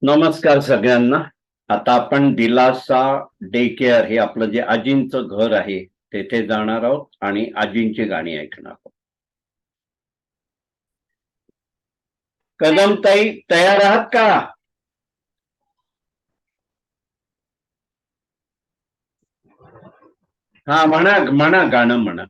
नमस्कार सगळ्यांना. आता आपण दिलासा डे केअर हे आपलं जे आजींचं घर आहे तेथे जाणार आहोत आणि आजींची गाणी ऐकणार आहोत. कदमताई तयार आहात का? हा, म्हणा म्हणा, गाणं म्हणा.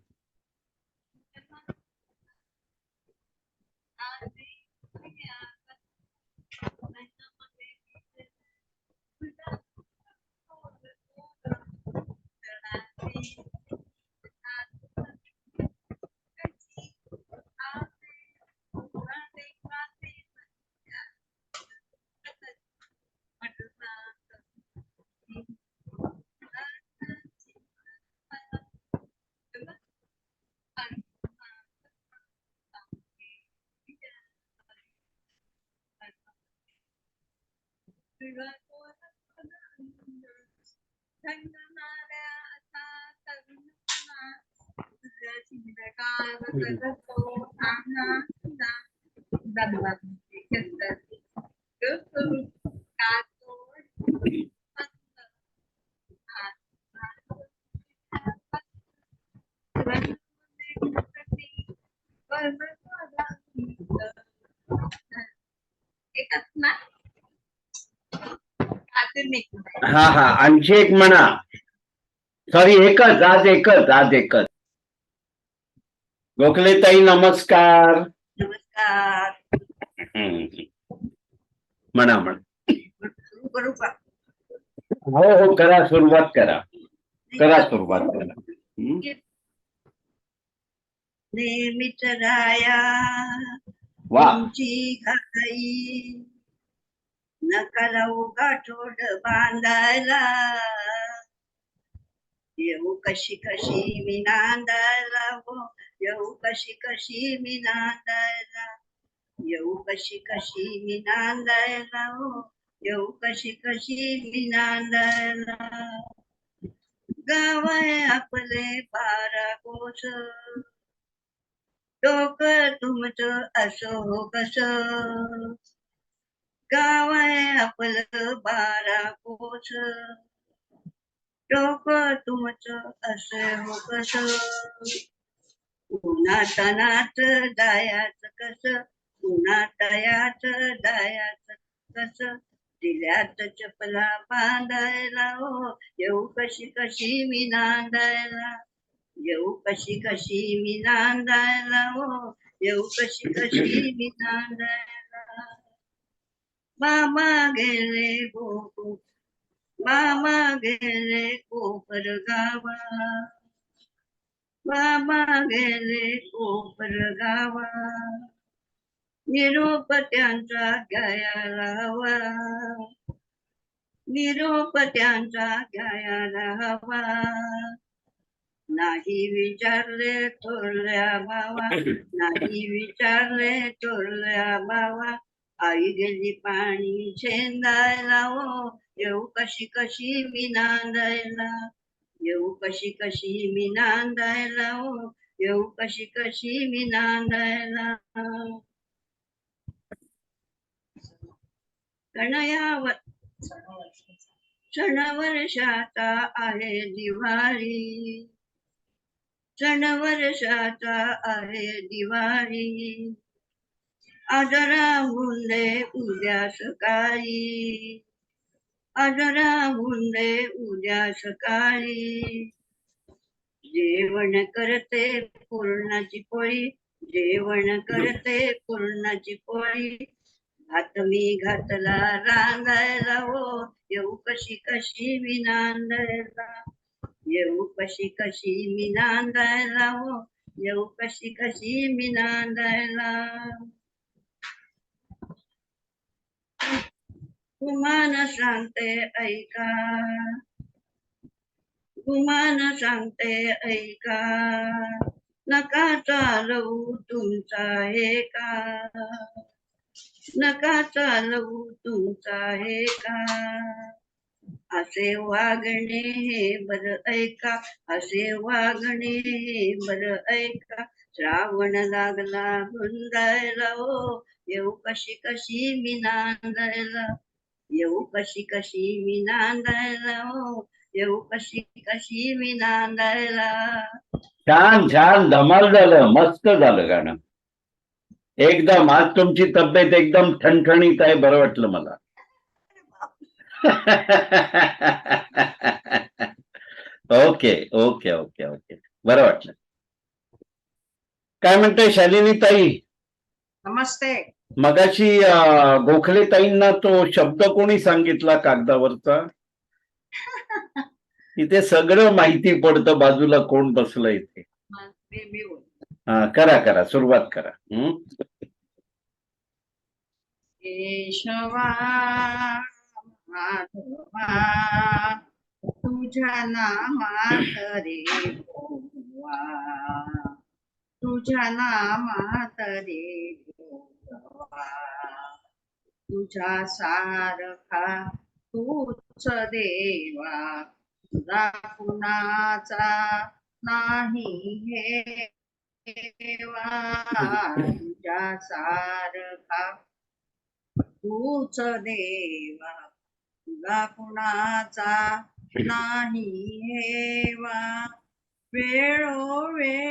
हा हा, आणखी एक म्हणा. सॉरी, एकच, आज एकच. गोखलेताई नमस्कार. नमस्कार. म्हणा म्हणा. सुरू करू का? हो हो, करा, सुरुवात करा. सुरुवात करा. नेहमीच राया वा. तुमची घाई नका लावू गाठोड बांधायला, येऊ कशी कशी मी नांदायला, हो येऊ कशी कशी मी नांदायला, येऊ कशी कशी मी नांदायला, हो येऊ कशी कशी मी नांदायला. गाव आहे आपले 12 कोस, डोकं तुमचं असो कस, गाव आहे आपलं 12 कोस, डोकं तुमचं असो कस, उन्हातानात जायाच कस, उन्हातयाच जायाच कस, दिल्यात चपला बांधायला, हो येऊ कशी कशी मी नांदायला, येऊ कशी कशी मी नांदायला, हो येऊ कशी कशी मी नांदायला. मामा गेले गोकुळ, मामा गेले कोपर गावा, मामा गेले कोपर गावा, निरोप त्यांचा घ्यायला हवा, निरोप त्यांचा घ्यायला हवा, नाही विचारले थोरल्या भावा, नाही विचारले थोरल्या भावा, आई गेली पाणी शेंदायला, हो येऊ कशी कशी मी नांदायला, येऊ कशी कशी मी नांदायला, हो येऊ कशी कशी मी नांदायला. कणयावर सण वर्षाचा आहे दिवाळी, सण वर्षाचा आहे दिवाळी, आज राहून दे उद्या सकाळी, आज राहून दे उद्या सकाळी, जेवण करते पुरणाची पोळी, जेवण करते पुरणाची पोळी, भात मी घातला रांधायला, हो येऊ कशी कशी मी नांदायला, येऊ कशी कशी मी नांदायला, हो येऊ कशी कशी मी नांदायला. गुमान सांगते ऐका, गुमान सांगते ऐका, नका चालवू तुमचा हे का, नका चालवू तुमचा हे का, असे वागणे हे बर ऐका, असे वागणे हे बर ऐका, श्रावण लागला भुंदायला, हो येऊ कशी कशी मी नांदायला, येऊ कशी कशी मी नांदायला हो, येऊ कशी कशी मी नांदायला. छान छान, धमाल झालं, मस्त झालं गाणं एकदम. आज तुमची तब्येत एकदम ठणठणीत आहे, बरं वाटलं मला. ओके ओके ओके ओके, बरं वाटलं. काय म्हणते शालिनी ताई? नमस्ते. मगाशी गोखले ताईंना तो शब्द कोणी सांगितला कागदावरचा? इथे सगळं माहिती पडतं, बाजूला कोण बसलं इथे. हा, करा करा, सुरुवात करा. केशवा माधवा तुझ्या नामात रे गोवा, तुझ्या नामात रे गोवा, तुझ्या सारखा तूच देवा, तुझा कुणाचा नाही हे देवा, तुझ्या सारखा तूच देवा, तुला कुणाचा नाही हेवा. वेळोवेळी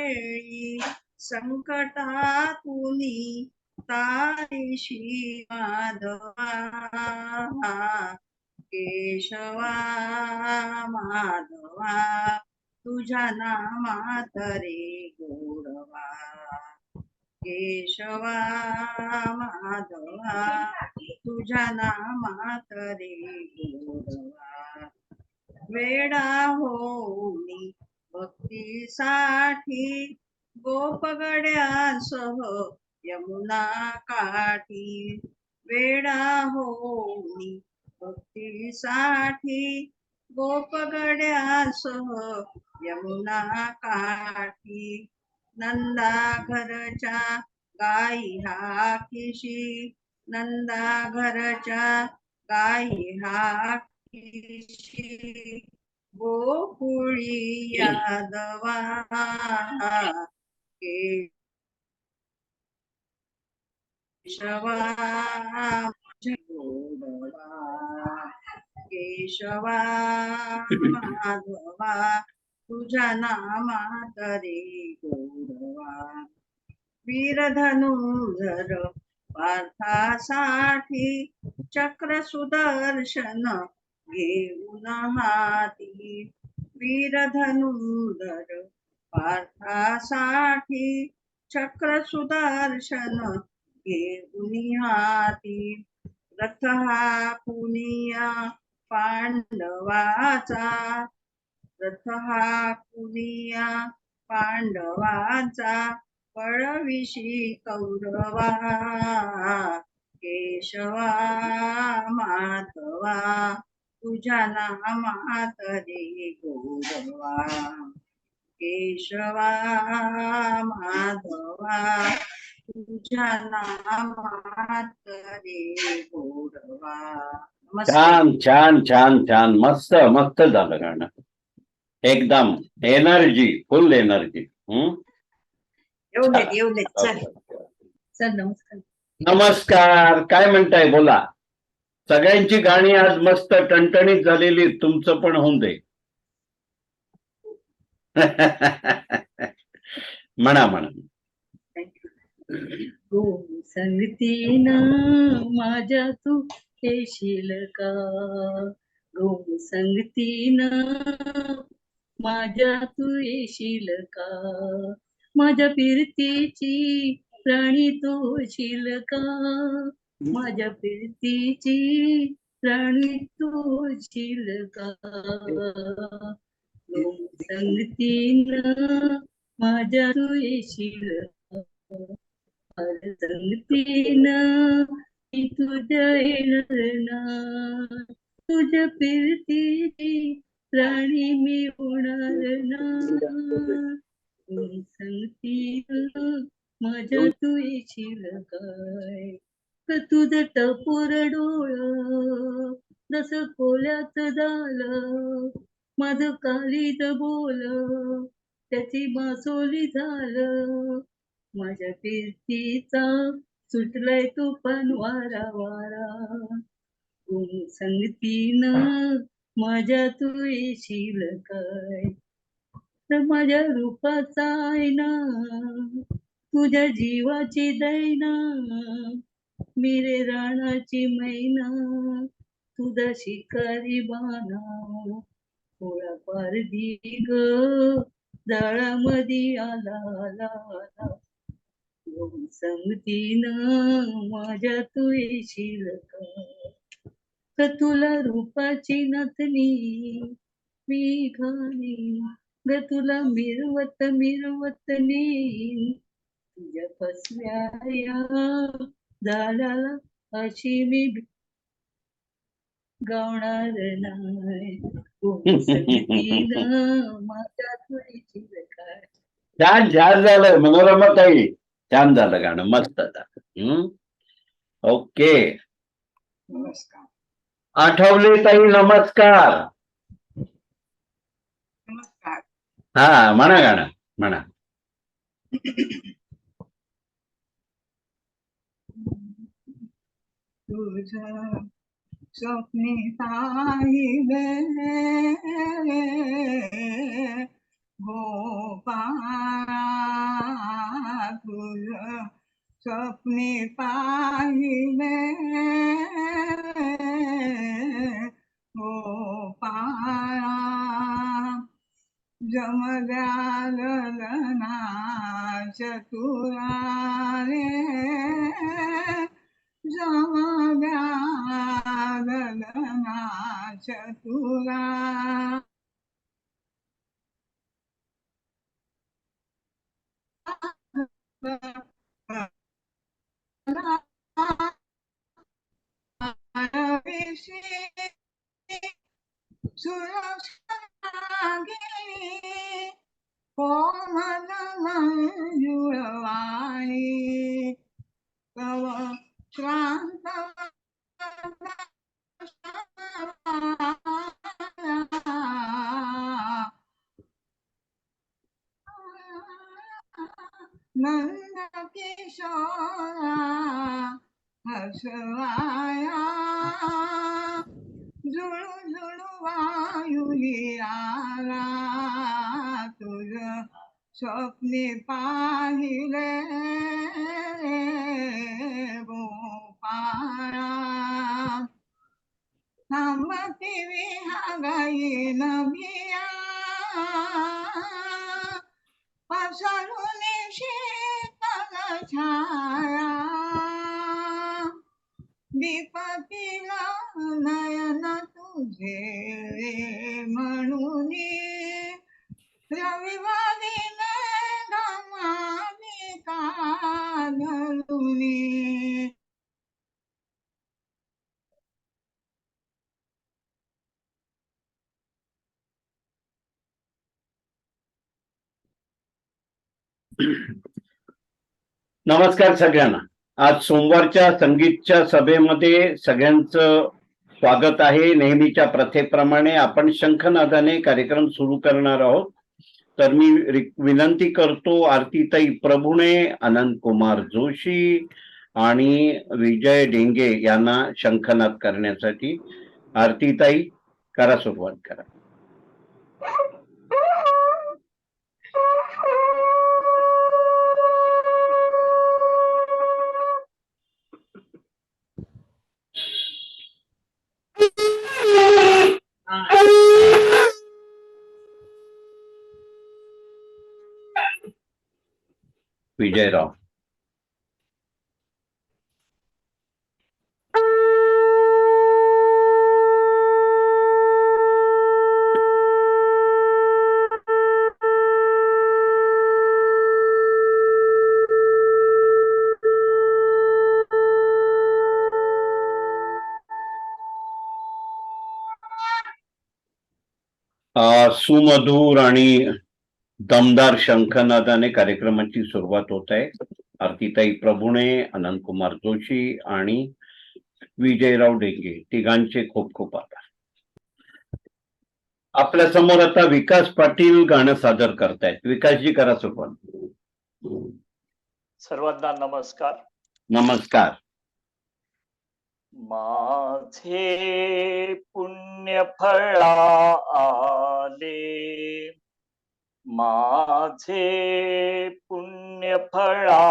संकटातुनी तारीशी माधवा, केशवा माधवा तुझ्या नामात रे गोडवा, केशवा माधवा तुझ्या नामात रे गोडवा. वेडा होनी भक्तीसाठी गोपगड्यांसह यमुना काठी, वेडा होनी भक्तीसाठी गोपगड्यांसह यमुना काठी, नंदा घरच्या गाई हाकीशी, नंदा घरच्या गाई हाकीशी, गोकुळी यादवा, केशवा गोडवा, केशवा माधवा तुझ्या नामात रे गोडवा. वीरधनुधर पार्थासाठी चक्र सुदर्शन घेऊन हाती, वीरधनुधर पार्थासाठी चक्र सुदर्शन घेऊन हाती, रथ हा कुनिया पांडवाचा, रथ हा कुनिया पांडवाचा, पळविशी कौरवा, केशवा माधवा तुझ्या नामात रे गोडवा, केशवा माधवा तुझ्या नामात रे गोडवा. छान छान छान छान, मस्त मस्त झालं गाणं, एकदम एनर्जी, फुल एनर्जी. येऊ देत चल. सर नमस्कार. नमस्कार, काय म्हणताय बोला. सगळ्यांची गाणी आज मस्त टणटणीत झालेली, तुमचं पण होऊन दे. म्हणा म्हणा. संगतीन माझ्या तू येशील का, गो संगतीन माझ्या तू येशील का, माझ्या फिरतीची प्राणी तू होशील का, माझ्या फिरतीची प्राणी तू होशील का, गो संगतीन माझ्या तू येशील का, संगतीन मी तुझ्या येणार ना, तुझ्या फिरतीची प्राणी मी होणार ना, संगतीन माझ्या तू येशील काय, का तुझं टपोर डोळ जस कोल्याच झालं, माझं कालीद बोल त्याची मासोली झालं, माझ्या फिरतीचा सुटलाय तो पण वारा वारा, कोण संगतीन माझ्या तू येशील काय. तर माझ्या रूपाचा आईना तुझ्या जीवाची दैना, मिरे राणाची मैना तुझा शिकारी बाणा. थोडा पारधी ग जाळामधी आला आला आला. कोण संगतीन माझ्या तू येशील काय. तर तुला रूपाची नथनी मी घालीन ग, तुला मिरवत मिरवत नेईन तुझ्या फसव्या या झाडाला अशी मी गावणार नाही. कोण संगतीन माझ्या तू येशील काय. छान छान झालं मनोरमा ताई, छान झालं गाणं, मस्त झालं. ओके. नमस्कार. आठवले ताई नमस्कार. नमस्कार. हा म्हणा गाणं म्हणा. तुझं स्वप्ने पाहिले गोपाळा, तुझं स्वप्ने पाहिले गोपाळा. जमल्या ललना चतुरारे, जमल्या ललना चतुरा. सुरक्षागी कोमल मंजुळवाणी, तव क्रांत नंद किशोरा हसवाया. जुळू जुळू वायुली आला, तुझं स्वप्ने पाहिले गोपाळा. थांबती विहागाई नभिया, पसरून शीतल छाया. विपतीला नयन तुझे म्हणून, रविवारी गमावी काढूनी. नमस्कार सगळ्यांना. आज सोमवारच्या संगीतच्या सभेमध्ये सगळ्यांचं स्वागत आहे. नेहमीच्या प्रथेप्रमाणे आपण शंखनादाने कार्यक्रम सुरू करणार आहोत. तर मी विनंती करतो आरतीताई प्रभुणे, अनंत कुमार जोशी आणि विजय डेंगे यांना शंखनाद करण्यासाठी. आरतीताई करा, सुरुवात करा. विजयराव. सुमधुर आणि दमदार शंखनादाने कार्यक्रमाची सुरुवात होत आहे. आरतीताई प्रभुणे, अनंत कुमार जोशी आणि विजयराव डेंगे तिघांचे खूप खूप आभार. आपल्या समोर आता विकास पाटील गाणं सादर करतायत. विकासजी करा सुरुवात. सर्वांना नमस्कार. नमस्कार. माझे पुण्य फळा आले, माझे पुण्य फळा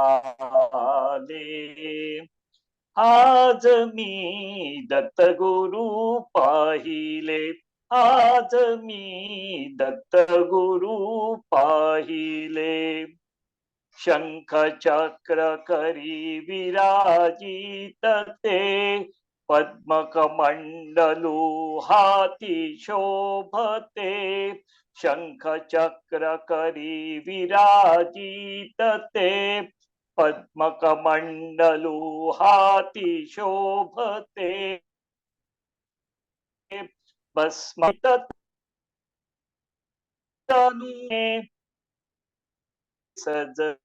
आले. आज मी दत्तगुरु पाहिले, आज मी दत्तगुरु पाहिले. शंख चक्र करी विराजित ते, पद्मकमंडलू हाती शोभते. शंख चक्र करी विराजित ते, पद्मकमंडलू हाती शोभते. भस्मित तनूने सजले,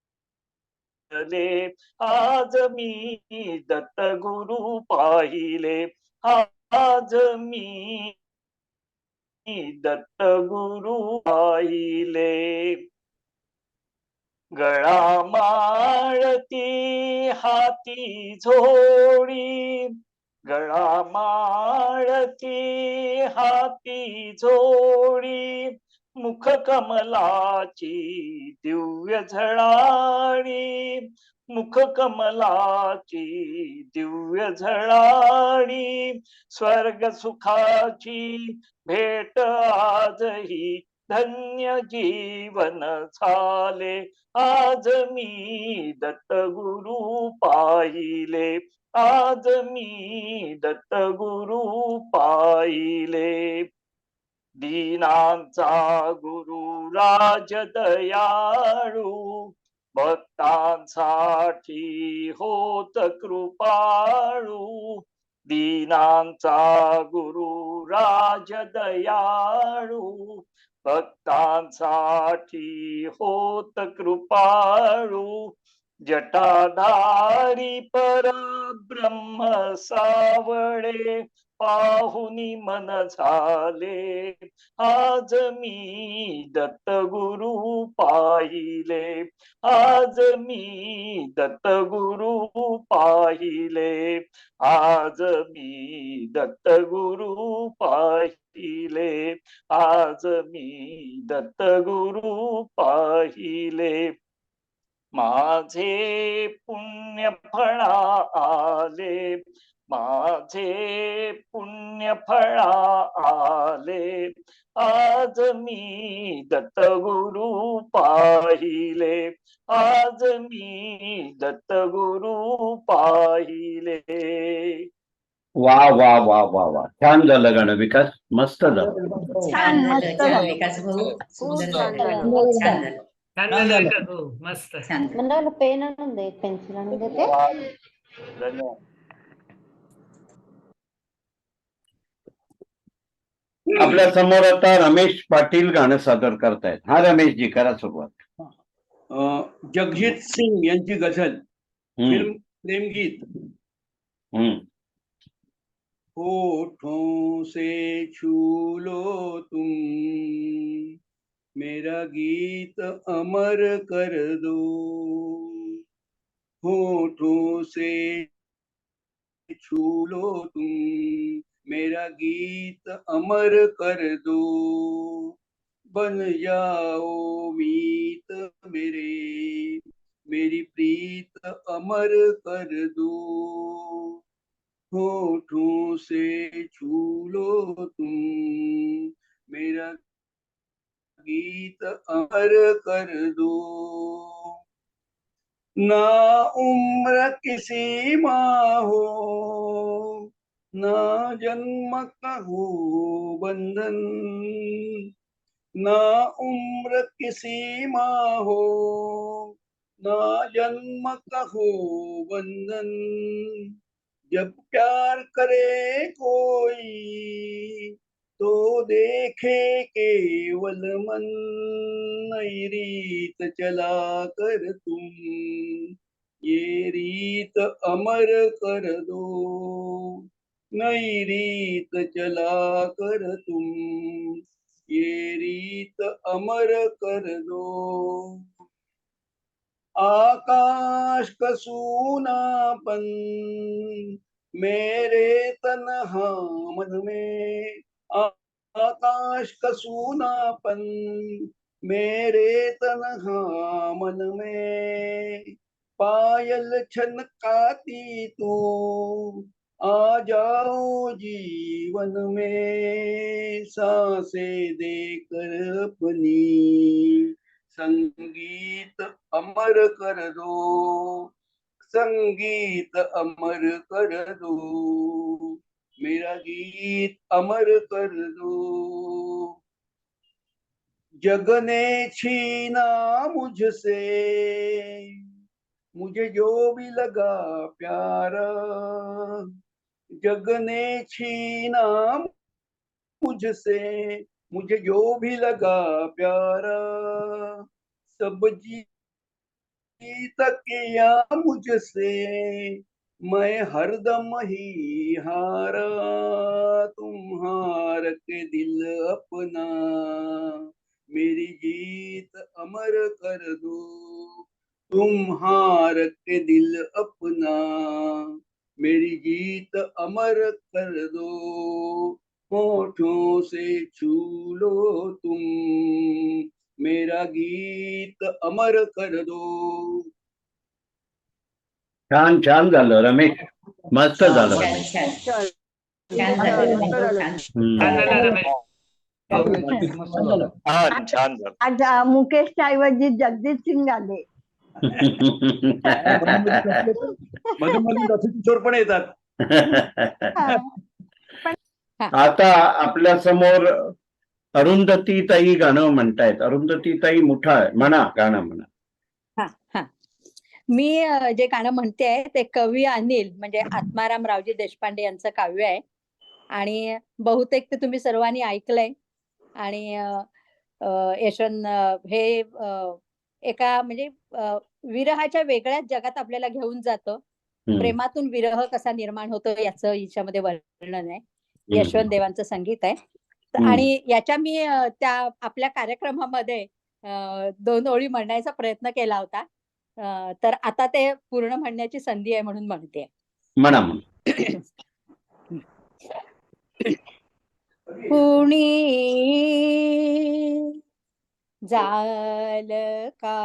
आज मी दत्तगुरु पाहिले, आज मी दत्तगुरु पाहिले. गळा माळती हाती झोळी, गळा माळती हाती झोळी. मुख कमलाची दिव्य झळाळी, मुख कमलाची दिव्य झळाळी. स्वर्ग सुखाची भेट आजही, धन्य जीवन झाले. आज मी दत्तगुरु पाहिले, आज मी दत्तगुरु पाहिले. दीनांचा गुरु राज दयाळू, भक्तांसाठी होत कृपाळू. दीनांचा गुरु राज दयाळू, भक्तांसाठी होत कृपाळू. जटाधारी परब्रह्म सावळे, पाहुनी मन झाले. आज मी दत्तगुरु पाहिले, आज मी दत्तगुरु पाहिले, आज मी दत्तगुरु पाहिले, आज मी दत्तगुरु पाहिले. माझे पुण्य फळा आले, माझे पुण्य फळा आले. आज मी दत्तगुरु पाहिले, आज मी दत्तगुरु पाहिले. वा वा वा वा वा, छान झालं गाणं विकास, मस्त झालं. छान छान मस्त झालं झालं. विकास भाऊ, सुंदर खूप छान झालं. झालं. खूप छान झालं. छान झालं विकास भाऊ, मस्त. छान झालं. मंडळाला पेन आणून दे, पेन्सिल आणून देते. धन्यवाद. आपल्या समोर आता रमेश पाटील गाणं सादर करतायत. हा रमेश जी, करा सुरुवात. जगजीत सिंग यांची गझल, फिल्म प्रेमगीत. हम्म. होठों से छू लो तुम, मेरा गीत अमर कर दो. होठों से छू लो तुम, मेरा गीत अमर कर दो. बन जाओ मीत मेरे, मेरी प्रीत अमर कर दो. होठों से छू लो तुम, मेरा गीत अमर कर दो. ना उम्र की सीमा हो, ना जन्म का हो बंधन. ना उम्र की सीमा हो, ना जन्म का हो बंधन. जब प्यार करे कोई, तो देखे केवल मन. नई रीत चला कर तुम, ये रीत अमर कर दो. नई रीत चला कर तुम, ये रीत अमर कर दो. आकाश का सूनापन मेरे तन्हा मन में आकाश का सूनापन, मेरे तन्हा मन में पायल छनकाती तू, आ जाओ जीवन में सांसें देकर अपनी, संगीत अमर कर दो, संगीत अमर कर दो, मेरा गीत अमर कर दो। जग ने छीना मुझसे मुझे जो भी लगा प्यारा, जग ने छीना मुझसे मुझे जो भी लगा प्यारा, सब जीत किया मुझसे मैं हरदम ही हारा, तुम हार के दिल अपना मेरी जीत अमर कर दो, तुम हार के दिल अपना मेरी जीत अमर कर दो, होठों से छू लो तुम मेरा गीत अमर कर दो। छान छान झालं रमेश, मस्त झालं. छान छान चल, छान झालं मस्त रमेश, झालं. छान. छान झालं रमेश. छान छान झालं. आज मुकेशच्या ऐवजी जगदीश सिंग आले. मध्ये मध्ये रथकिशोर पण येतात. आता आपल्या समोर अरुंधती ताई गाणं म्हणतायत. अरुंधती ताई मुठा म्हणा, गाणं म्हणा. हा हा मी जे गाणं म्हणते आहे ते कवी अनिल म्हणजे आत्माराम रावजी देशपांडे यांचं काव्य आहे आणि बहुतेक ते तुम्ही सर्वांनी ऐकलंय. आणि यशवंत हे एका म्हणजे विरहाच्या वेगळ्याच जगात आपल्याला घेऊन जातं. प्रेमातून विरह कसा निर्माण होतो याचं याच्यामध्ये वर्णन आहे. यशवंत देवांचं संगीत आहे. आणि याच्या मी त्या आपल्या कार्यक्रमामध्ये 2 ओळी म्हणण्याचा प्रयत्न केला होता. तर आता ते पूर्ण म्हणण्याची संधी आहे म्हणून म्हणते. म्हणा. कुणी जाल का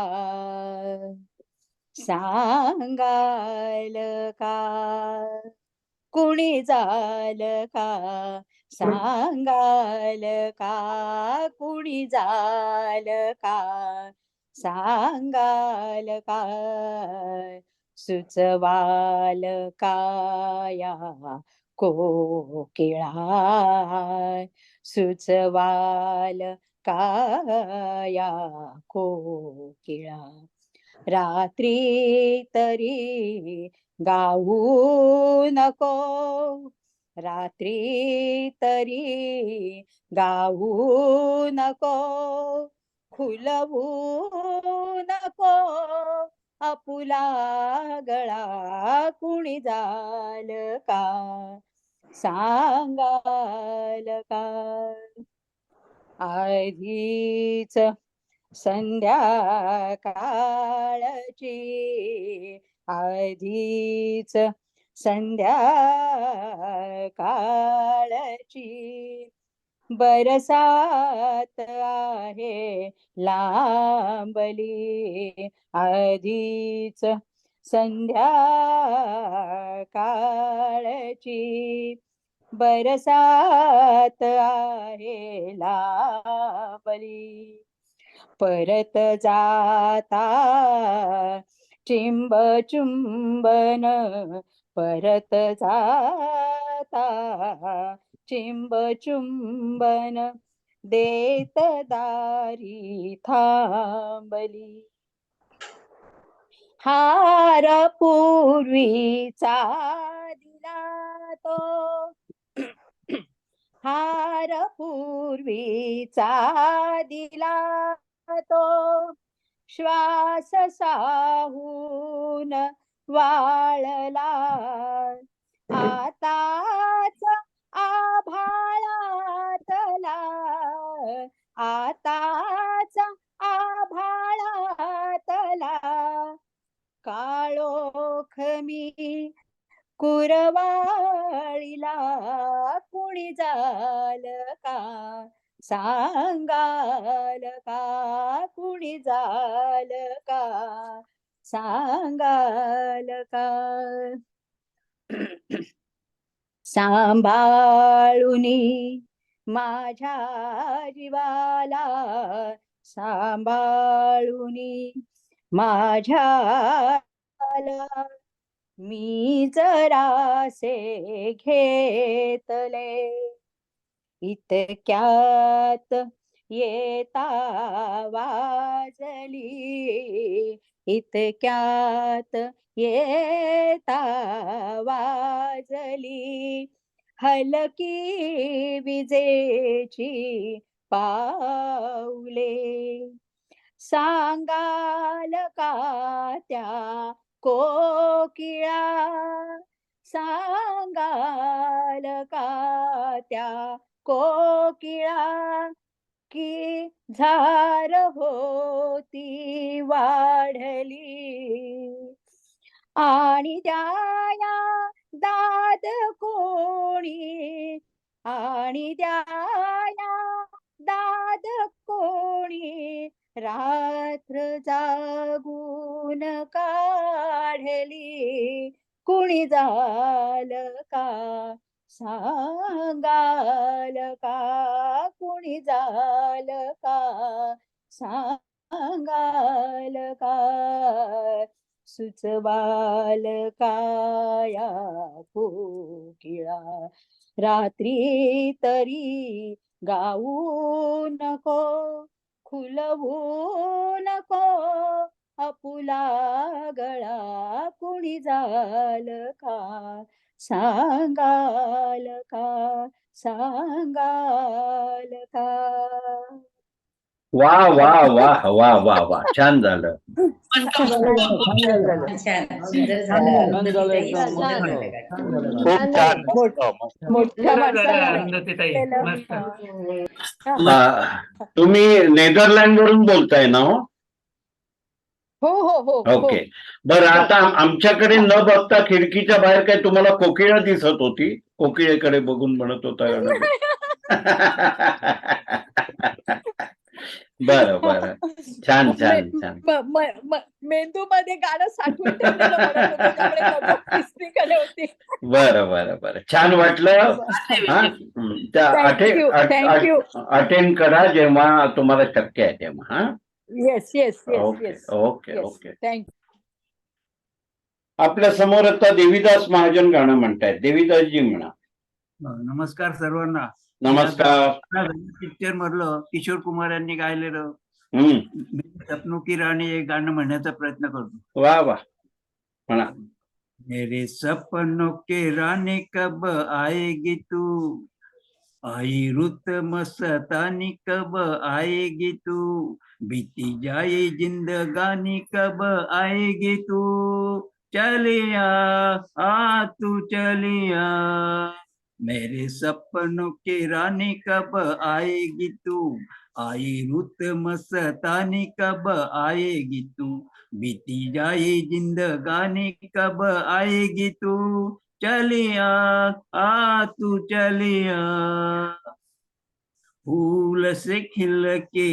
सांगाल का, कुणी जाल का सांगाल का, कुणी जाल का सांगाल का, सुचवाल काया कोकिळा, सुचवाल काया कोकिळा, रात्री तरी गाऊ नको, रात्री तरी गाऊ नको, खुलवू नको आपुला गळा, कुणी जाल का सांगाल का. आधीच संध्याकाळची, आधीच संध्याकाळची, बरसात आहे लांबली, आधीच संध्याकाळची, बरसात आहे लांबली, परत जाता चिंब चुंबन, परत जाता चिंब चुंबन, देत दारी थांबली, हार पूर्वीचा दिला तो, हार पूर्वीचा दिला तो, श्वास साहून वाळला, आताच आभाळातला, आताच आभाळातला, काळोख मी कुरवाला, वारीला कुणी जाल का, सांगाल का कुणी जाल का, सांगाल का. सांभाळुनी माझ्या जीवाला, सांभाळुनी माझ्या जीवाला, मी जरासे घेतले, इतक्यात येता वाजली, इतक्यात येता वाजली, हलकी विजेची पाऊले. सांगाल का त्या कोकिळा, सांगाल का त्या कोकिळा, की झार होती वाढली, आणि द्याया दाद कोणी, आणि द्याया दाद कोणी, रात्र जागून काढली, कुणी जाल का, सांगाल का कुणी जाल का, सांगाल का, सुचवाल काया कोकिळा, रात्री तरी गाऊ नको, खुलवू नको आपुला गळा, कुणी जाल का, सांगाल का, सांगाल का. वा वा वा वा वा वा, छान झालं. छान झालं. खूप छान. मोठ्या बरं झालं, माणसाला अरुंधतीताई. मस्त. तुम्ही नेदरलँड वरून बोलताय ना? हो, हो हो हो हो. ओके. बरं, आता आमच्याकडे न बघता खिडकीच्या बाहेर काय तुम्हाला कोकिळा दिसत होती? कोकिळेकडे बघून म्हणत होता गाणं. बरं बरं, छान छान छान. मेंदू मध्ये गाणं साठवून ठेवलेलं म्हणत होते, त्यामुळे नजर इस्त्रीकडे होती. बरं बरं बरं, छान वाटलं. हा, Thank you. अटेंड करा जेव्हा तुम्हाला शक्य आहे तेव्हा. हा, yes yes yes okay yes okay okay. Thank you. आपल्या समोर आता देवीदास महाजन गाणं म्हणतायत. देवीदासजी म्हणा. नमस्कार सर्वांना. नमस्कार. पिक्चर मधलं किशोर कुमार यांनी गायलेलं सपनों की रानी हे गाणं म्हणण्याचा प्रयत्न करतो. वा वा, म्हणा. मेरे सपनों के रानी कब आएगी तू, आई रुत मस्तानी कब आएगी तू, बीती जाए जिंदगानी कब आएगी तू, चलिया आ तू चलिया, मेरे सपनों की रानी कब आएगी तू, आई रुत मस्तानी कब आएगी तू, बीती जाए जिंदगानी कब आएगी तू, चलिया आ तू चलिया, फूल से खिल के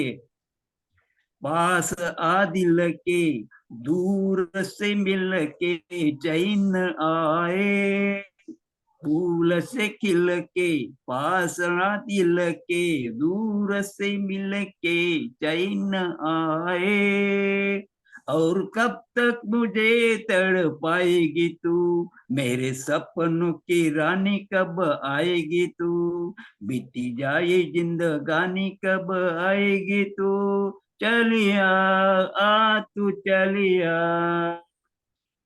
पास आ दिल के, दूर से मिल के चैन आए, फूल से खिल के पास आ दिल के, दूर से मिल के चैन आए, और कब तक मुझे तड़ पाएगी तू, मेरे सपनों की रानी कब आएगी तू, बीती जाए जिंदगानी कब आएगी तू, चलिया आ तू चलिया,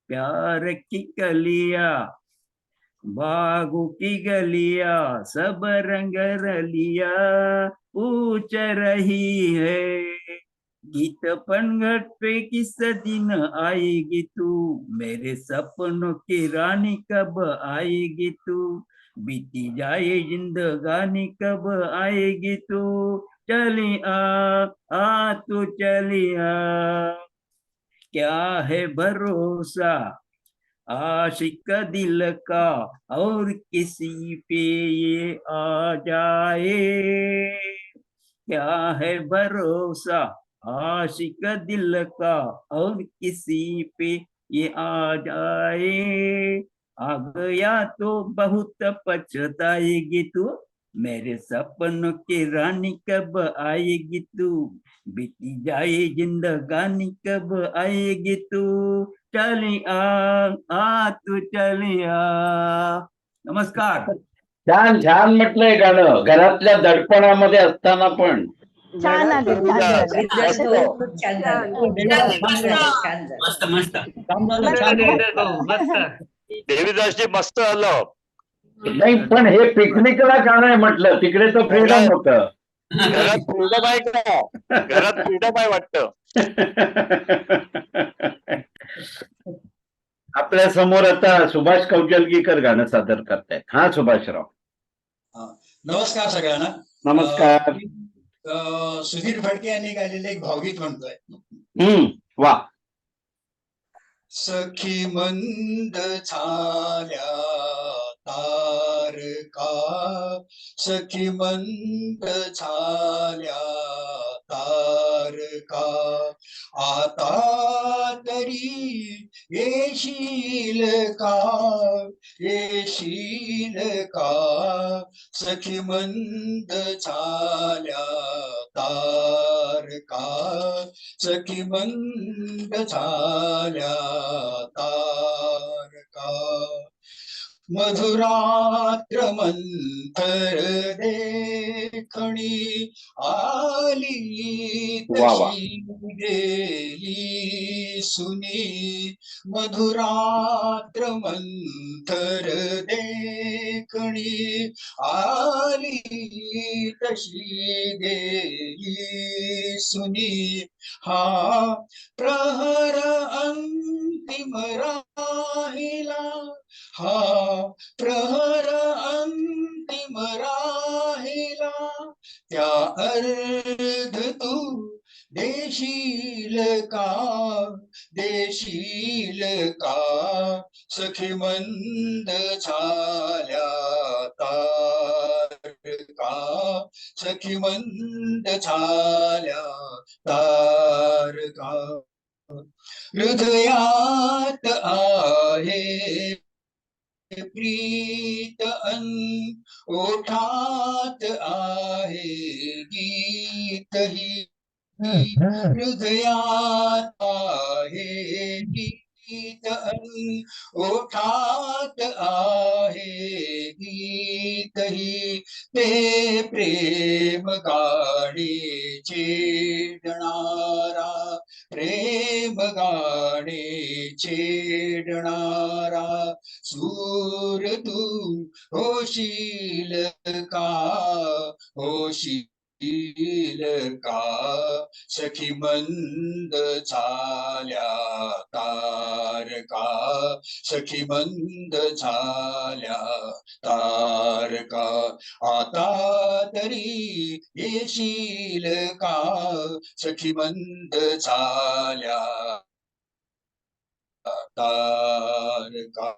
प्यार की कलिया बागों की गलिया सब रंग रलिया पूछ रही है, गीत पनघट पे किस दिन आएगी तू, मेरे सपनों की रानी कब आएगी तू, बीती जाए जिंदगानी कब आएगी तू, चलिया आ तू चलिया, क्या है भरोसा आशिक दिल का और किसी पे ये आ जाए, क्या है भरोसा आशिक दिल का और किसी पे ये आ जाए, आ गया तो बहुत पछताएगी तू, मेरे सपनों की रानी कब आएगी तू, बीती जाए जिंदगानी कब आएगी तू, चली आ तू चली आ. नमस्कार. छान छान म्हटलंय गाणं, घरातल्या दडपणामध्ये असताना पण. छान आले, छान झालं. विद्यार्थी खूप छान झालं. छान झालं, छान झालं. मस्त मस्त. छान आहे भाऊ, मस्त. देवीदासजी मस्त आलं. नाही पण हे पिकनिकला गाणं आहे म्हटलं, तिकडे तर फ्रीडम होतं. घरात फ्रीडम आहे का? घरात फ्रीडम आहे वाटतं. आपल्या समोर आता सुभाष कौजलगीकर गाणं सादर करतायत. हा सुभाषराव. नमस्कार सगळ्यांना. नमस्कार. सुधीर फडके यांनी गायलेले एक भावगीत म्हणतोय. वा. सखी मंद झाल्या तारका, सखी मंद झाल्या तारका, आता तरी येशील का, येशील का, सखी मंद झाल्या तारका, सखी मंद झाल्या तारका, मधुरात्र मंथर देखणी आली तशी गेली सुनी, मधुरात्र मंथर देखणी आली तशी गेली सुनी, हा प्रहर अंतिम राहिला, हा प्रहर अंतिम राहिला, त्या अर्ध तू देशील का, देशील का, सखी मंद झाल्या तारका, सखी मंद झाल्या तारका, हृदयात आहे प्रीत अन ओठात आहे गीत ही, हृदयात आहे गीत अन ओठात आहे गीत ही, ते प्रेम गाणे छेडणारा, प्रेम गाणे छेडणारा सूर तू होशील का, होशील का, सखी मंद झाल्या तारका, सखी मंद झाल्या तारका, आता तरी येशील का, सखी मंद झाल्या तारका,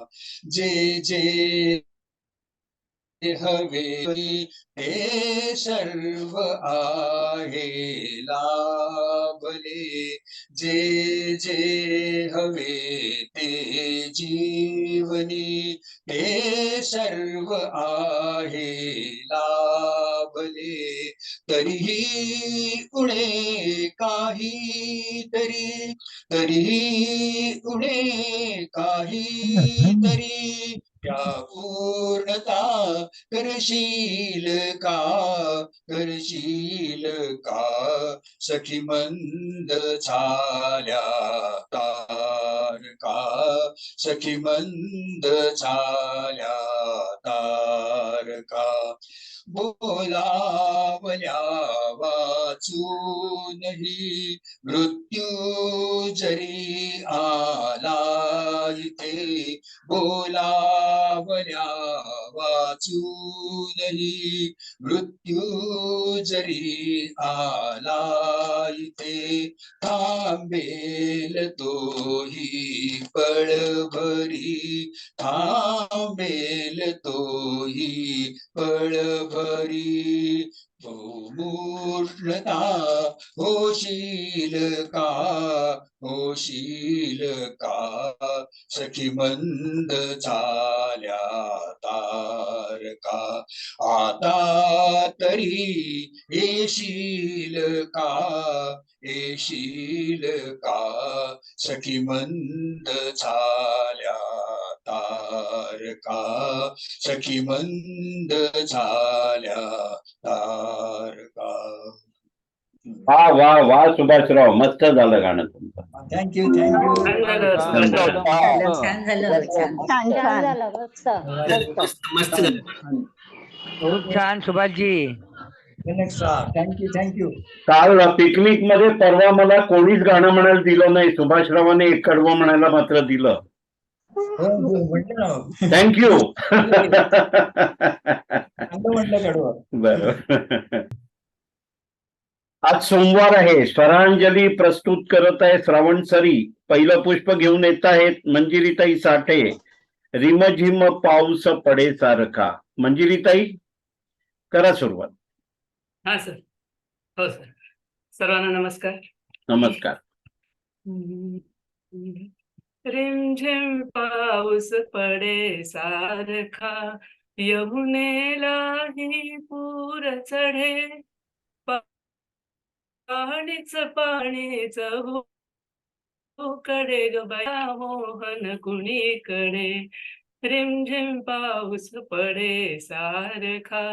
जे जे हवे ते सर्व आहे लाभले, जे जे हवे ते जीवनी ते सर्व आहे लाभले, तरीही उणे काही तरी, तरीही उणे काही तरी, त्या पूर्णता करशील का, करशील का, सखी मंद झाल्या तारका, सखी मंद झाल्या तारका, बोलावल्या वाचूनही मृत्यू जरी आला इथे, बोलावल्या वाचूनही मृत्यू जरी आला इथे, थांबेल तोही पळभरी, थांबेल तोही पळभरी. मूर्णता होशील का, होशील का, सखी मंद झाल्या तारका, आता तरी येशील का, येशील का, सखी मंद झाल्या तारका, सखी मंद झाल्या तारका. वा वा वा सुभाषराव, मस्त झालं गाणं तुमचं. Thank you thank you. छान झालं छान. छान छान झालं मस्त मस्त झालं. खूप छान सुभाषजी. Thank you thank you. काल पिकनिक मध्ये परवा मला कोणीच गाणं म्हणायला दिलं नाही, सुभाषरावाने एक कडवं म्हणायला मात्र दिलं. थँक्यू. बरोबर. आज सोमवार आहे. स्वरांजली प्रस्तुत करत आहे श्रावण सरी. पहिलं पुष्प घेऊन येत आहेत मंजिरीताई साठे. रिमझिम पाऊस पडे सारखा. मंजिरीताई करा सुरुवात. हा सर. हो सर. सर्वांना नमस्कार. नमस्कार. रिमझिम पाऊस पडे सारखा, यमुनेलाही पूर चढे, पाणीच पाणीच कडे ग बाया मोहन कुणीकडे. रिमझिम पाऊस पडे सारखा,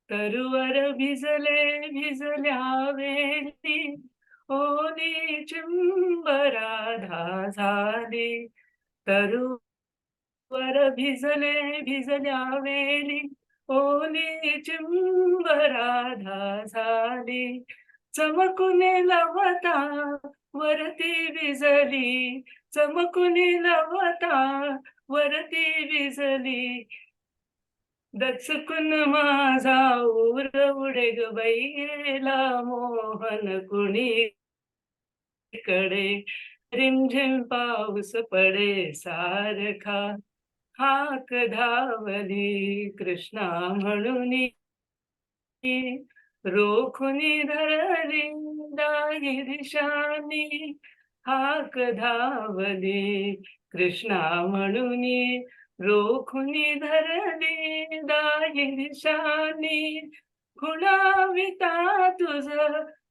तरुवर भिजले भिजल्या वेली, ओली चिंबराधा झाली. तरुवर भिजले भिजल्या वेली, ओली चिंबराधा झाली. चमकुने लवता वरती विजली, चमकुने लवता वरती विजली. दचकून माझा उर उडे ग बाई गेला मोहन कुणीकडे. रिमझिम पाऊस पडे सारखा, हाक धावली कृष्णा म्हणून, रोखुनी धरली दाही दिशानी. हाक धावली कृष्णा म्हणून, रोखुनी धरली दाही दिशानी. खुणाविता तुझ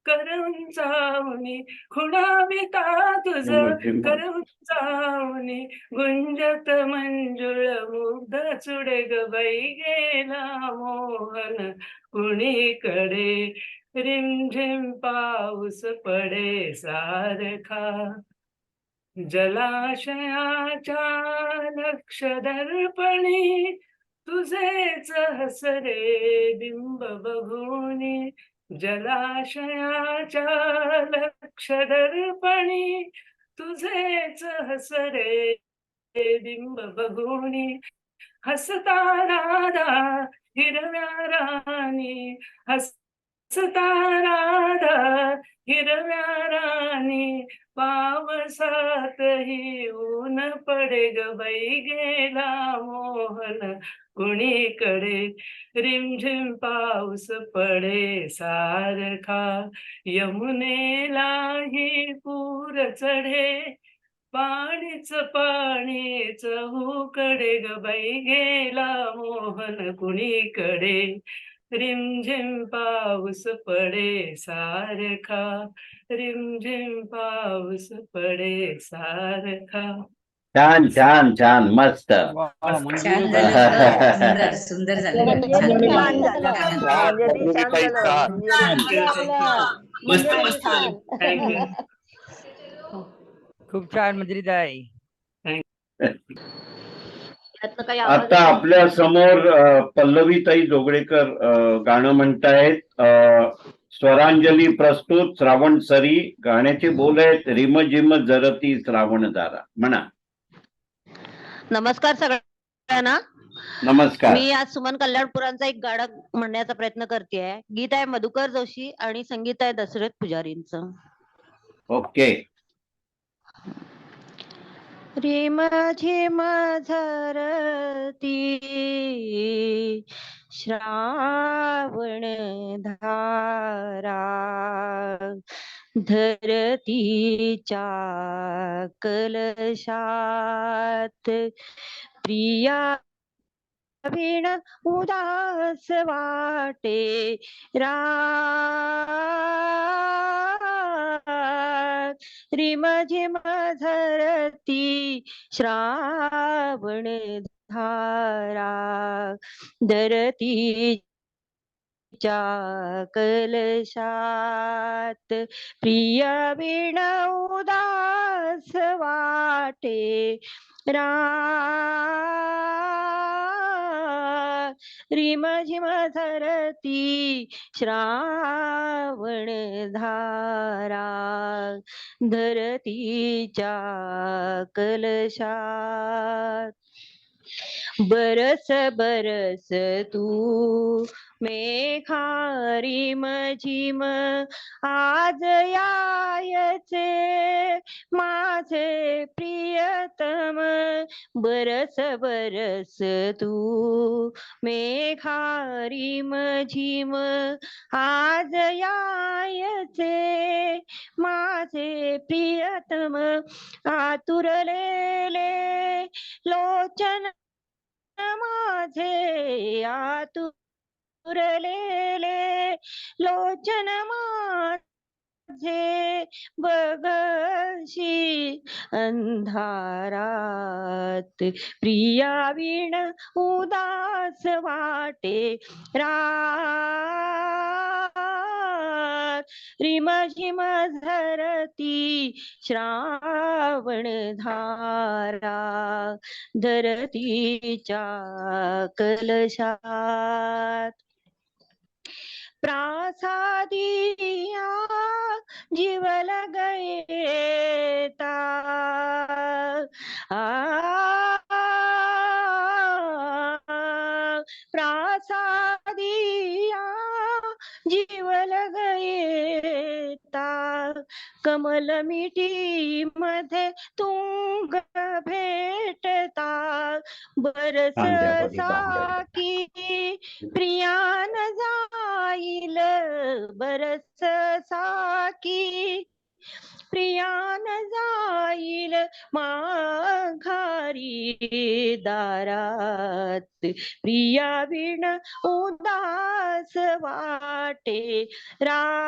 करून चावणी, खुणाविता तुझ करून चावणी. गुंजत मंजुळ मुग्ध चुडे ग बाई गेला मोहन कुणीकडे. रिमझिम पाऊस पडे सारखा, जलाशयाच्या लक्ष दर्पणी तुझेच हसरे बिंब बघूनी. जलाशयाच्या लक्ष दर्पणी तुझेच हसरे बिंब बघूनी. हसता राधा हिरव्या राणी, हसता राधा हिरव्या राणी. पावसातही ऊन पडे ग बाई गेला मोहन कुणीकडे. रिमझिम पाऊस पडे सारखा, यमुनेलाही पूर चढे, पाणीच पाणीच उकडे ग बाई गेला मोहन कुणीकडे. रिमझिम पाऊस पडे सारखा, रिमझिम पाऊस पडे सारखा. छान छान छान मस्त. छान झालं. सुंदर सुंदर झालं. छान झालं. मस्त मस्त. थँक्यू. खूप छान मंजिरीताई. त्यातनं काही आवाज आता येतोय? आपल्या समोर पल्लवीताई जोगळेकर गाणं म्हणतायत. स्वरांजली प्रस्तुत श्रावण सरी. गाण्याचे बोल आहेत रिम झिम जरती श्रावणधारा. म्हणा. नमस्कार सगळ्यांना. नमस्कार. मी आज सुमन कल्याणपुरांचा एक गाणं म्हणण्याचा प्रयत्न करतेय. गीत आहे मधुकर जोशी आणि संगीत आहे दशरथ पुजारींचं. ओके. रिम झिम झरती श्रावण धारा धरतीच्या कलशात प्रिया विण उदास वाटे रिम झिम झरती श्रावण धारा धरतीच्या कलशात प्रिय विण उदास वाटे रिम झिम झरती श्रावण धारा धरतीच्या कलशात बरस बरस तू मेघा रिम झिम आज यायचे माझे प्रियतम बरस बरस तू मेघा रिम झिम आज यायचे माझे प्रियतम आतुरलेले लोचन माझे आतुरलेले लोचन माझे बघशी अंधारात प्रिया विण उदास वाटे रिम झिम झरती श्रावण धारा धरतीच्या कलशात प्रासादिया जीवल गयेता प्रासादिया जीवल गयेता कमल मिठी मध्ये तुंग भेटता बरस साकी प्रियान जाईल बरस साकी प्रियान जाईल माघारी दारात प्रिया विण उदास वाटे रात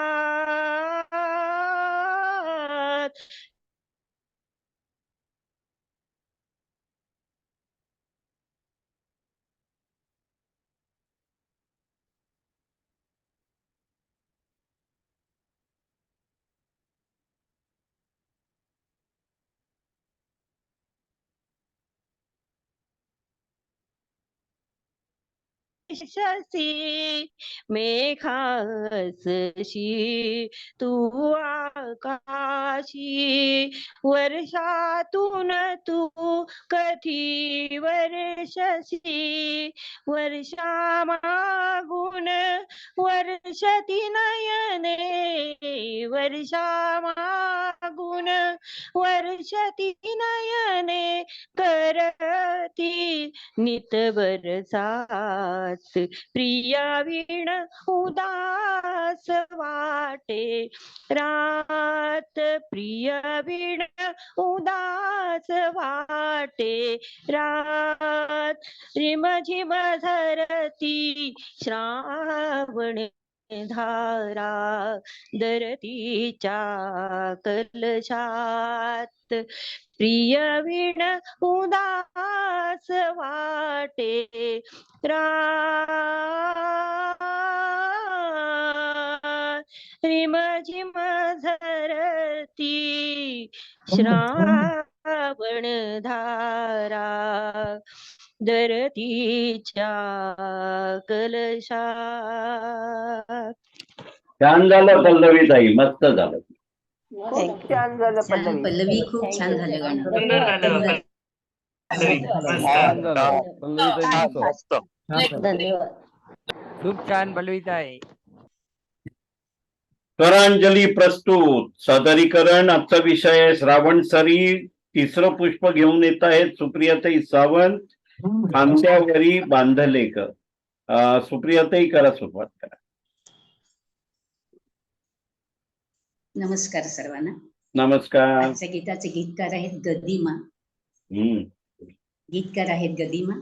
शशी मेघासशी तू आकाशी वर्षातून तू कधी वर्षशी वर्षा मागून वर्षती नयने वर्षा मागून वर्षती नयने करती नित बरसात प्रिया विण उदास वाटे रात प्रिया विण उदास वाटे रात रिम झिम झरती श्रावण धारा धरतीच्या कलशात प्रिय विण उदास वाटे रिम झिम झरती श्रावण धारा दरतीच्या कलशात. छान झालं पल्लवीताई, मस्त झालं. खूप छान झालं छान पल्लवी. पल्लवी, खूप छान झालं गाणं. सुंदर झालं सुंदर. पल्लवी. छान मस्त. झालं पल्लवीताई, मस्त. मस्त. धन्यवाद. खूप छान पल्लवीताई. स्वरांजली प्रस्तुत सादरीकरण. आजचा विषय आहे श्रावण सरी. तिसरं पुष्प घेऊन येत आहेत सुप्रियाताई सावंत. खांद्यावरी बांधले ग. सुप्रियाताई करा, सुरुवात करा. नमस्कार सर्वांना. नमस्कार. आजच्या गीताचे गीतकार आहेत गदिमा. गीतकार आहेत गदिमा,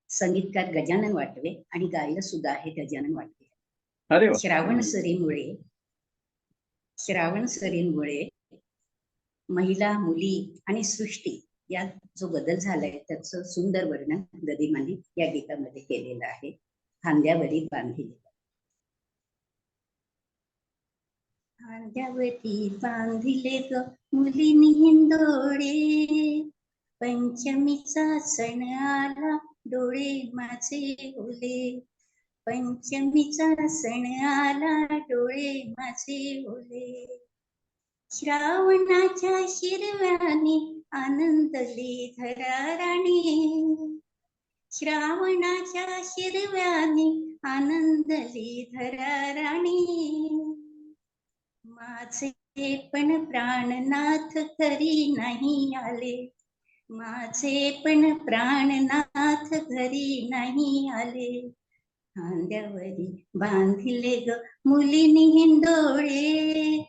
संगीतकार गजानन वाटवे आणि गायक सुद्धा आहे गजानन वाटवे. अरे वा. श्रावण सरींमुळे महिला, मुली आणि सृष्टी यात जो बदल झालाय त्याचं सुंदर वर्णन गदिमाने या गीतामध्ये केलेलं आहे. खांद्यावरी बांधिले. खांद्यावरी बांधिले ग मुलीनी हिंदोळे, पंचमीचा सण आला डोळे माझे ओले. पंचमीचा सण आला डोळे माझे ओले. श्रावणाच्या शिरव्याने आनंदली धराराणी. श्रावणाच्या शिरव्याने आनंदली धराराणी. माझे पण प्राणनाथ घरी नाही आले. माझे पण प्राणनाथ घरी नाही आले. खांद्यावरी बांधिले ग मुलीनी हिंदोळे,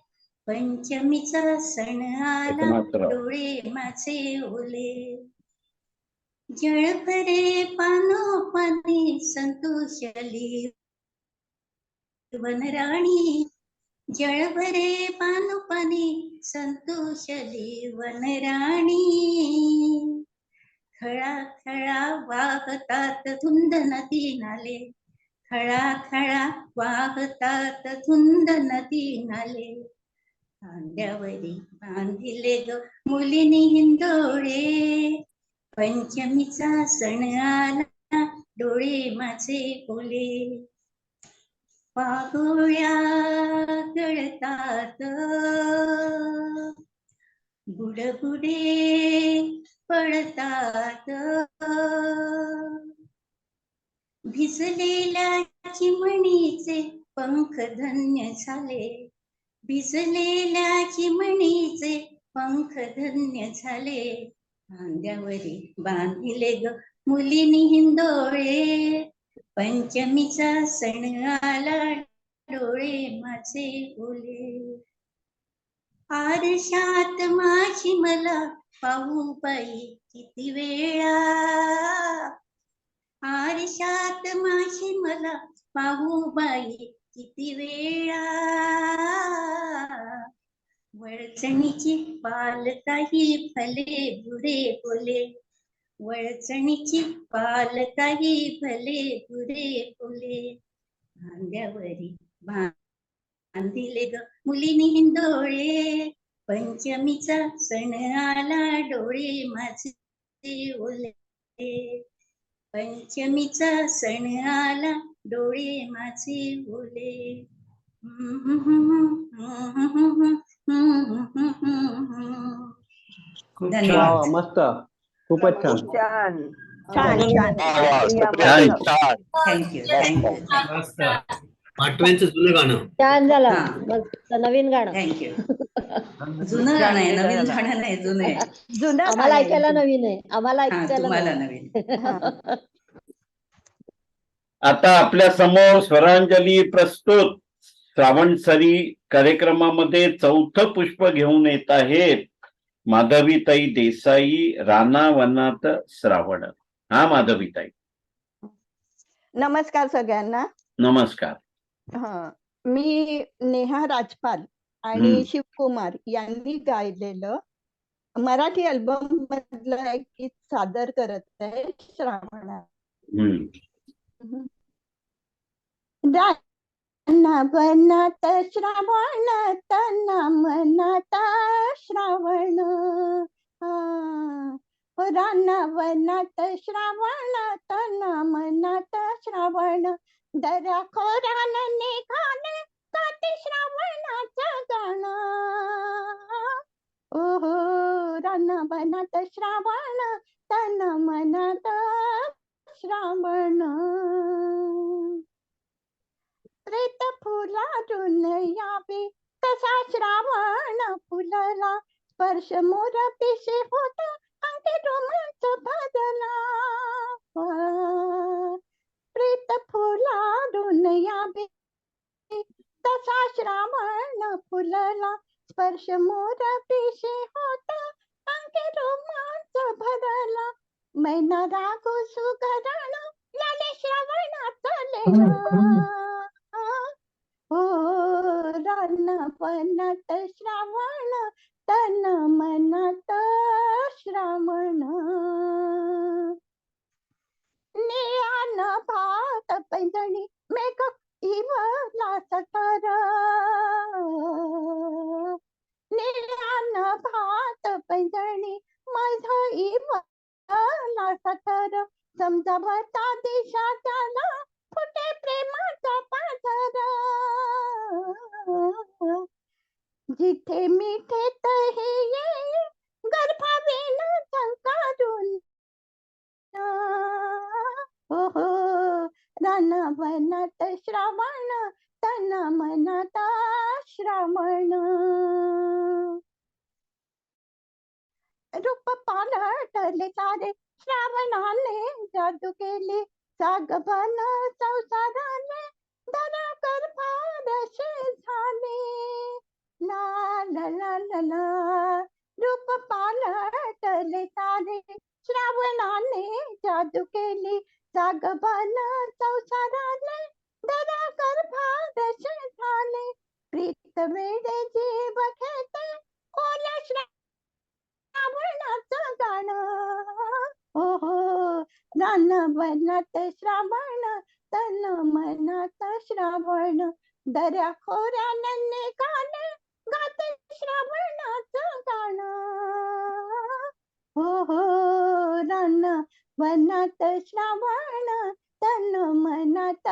पंचमीचा सण आला डोळे माझे ओले. जळभरे पानोपानी संतोषली वनराणी. जळभरे पानोपानी संतोषली वनराणी. खळा खळा वाहतात धुंद नदी नाले. खळा खळा वाहतात धुंद नदी नाले. खांद्यावरी बांधिले ग मुलीनी हिंदोळे, पंचमीचा सण आला डोळे माझे ओले. पागोळ्या गळतात बुडबुडे पडतात. भिजलेल्या चिमणीचे पंख धन्य झाले. भिजलेल्या चिमणीचे पंख धन्य झाले. खांद्यावरी बांधिले ग मुलीनी हिंदोळे, पंचमीचा सण आला डोळे माझे ओले. आरशात माझी मला पाहू बाई किती वेळा. आरशात माझी मला पाहू बाई किती वेळा. वळचणीची पाल काही भले बुरे बोले. वळचणीची पाल काही भले बुरे बोले. खांद्यावरी बांधिले ग मुलीनी हिंदोळे, पंचमीचा सण आला डोळे माझे ओले. पंचमीचा सण आला डोळे माझे ओले. धन्यवाद. मस्त, खूपच छान. छान छान छान. छान. Thank you thank you. आठव्यांचं जुनं गाणं. छान झालं. हा. मस्त नवीन गाणं. थँक्यू. जुनं गाणं आहे, नवीन गाणं नाही, जुनं आहे. जुनं आम्हाला गाणं ऐकायला आहे. नवीन आहे. आम्हाला हा, ऐकायला तुम्हाला नवीन. नवीन. आता आपल्या समोर स्वरांजली प्रस्तुत श्रावण सरी कार्यक्रमामध्ये चौथं पुष्प घेऊन येत आहेत माधवीताई देसाई. रानावनात श्रावण. हा माधवीताई, नमस्कार सगळ्यांना. नमस्कार. हा, मी नेहा राजपाल आणि शिवकुमार यांनी गायलेलं मराठी अल्बम मधलं एक गीत सादर करत आहे श्रावणात. रानावनात श्रावण तना मनात श्रावण. रानावनात श्रावण तन मनात श्रावण दऱ्या खोऱ्यान निघाले काठी श्रावणाचं गाणं. ओहो रानावनात श्रावण तन मनात श्रावण. प्रेत फुलारून यावे तसा श्रावण फुलला स्पर्श मोर पिशे होत अंगी रोमांच भरला. प्रेत फुलारून यावे तसा श्रावण फुलला स्पर्श मोर पिशे होत अंगी रोमांच भरला. मैना रागो सुगरण लाले श्रावणात लेला. हो रानावनात श्रावण तन मनात श्रावण. निळ्यान भात पैंजणी मेघ इवला सटर. निळ्यान भात पैंजणी माझ इवला सटर. समजावता दिशा त्याला फुटे प्रेमाचा पाझर. जिथे मिठे तहे ये गर्भावेन झंकारून. हो रानावनात श्रावण तन मनात श्रावण. रूप पालटले सारे श्रावणाने जादू केली. सागबन संसाराने धरा गर्भारशे झाले. ला ला ला ला ला. रूप पालटले सारे श्रावणाने जादू केली. सागबन संसाराने धरा गर्भारशे झाले. प्रीत वेडे जीव घेते ओल्या श्रावणाचं गाणं. ओहो रानावनात श्रावण तन मनात श्रावण दऱ्या खोऱ्यान निघाले गाते श्रावणाचं गाणं. हो रानावनात श्रावण तन मनात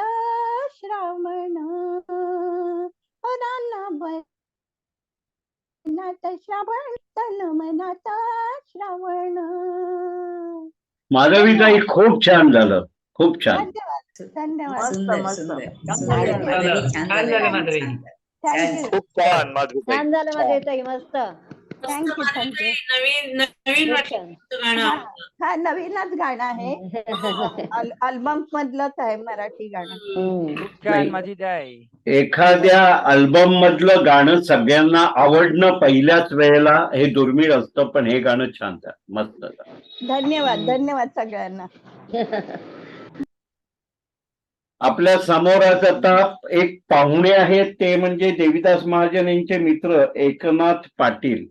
श्रावण. रानावनात श्रावण तन मनात श्रावण. माधवीताई खूप छान झालं, खूप छान. धन्यवाद. छान झालं माधवी. थँक्यू. खूप छान माधुरी छान झालं माझे ताई, मस्त. Thank you thank you. नवीन वाटलं गाणं. हा नवीनच गाणं आहे. अल्बम मधलंच आहे मराठी गाणं. खूप छान माझी ताई. एखाद्या अल्बम मधलं गाणं सगळ्यांना आवडणं पहिल्याच वेळेला हे दुर्मिळ असतं, पण हे गाणं छान झालं, मस्त झालं. धन्यवाद धन्यवाद सगळ्यांना. आपल्या समोर आता एक पाहुणे आहेत, ते म्हणजे देवीदास महाजन यांचे मित्र एकनाथ पाटील.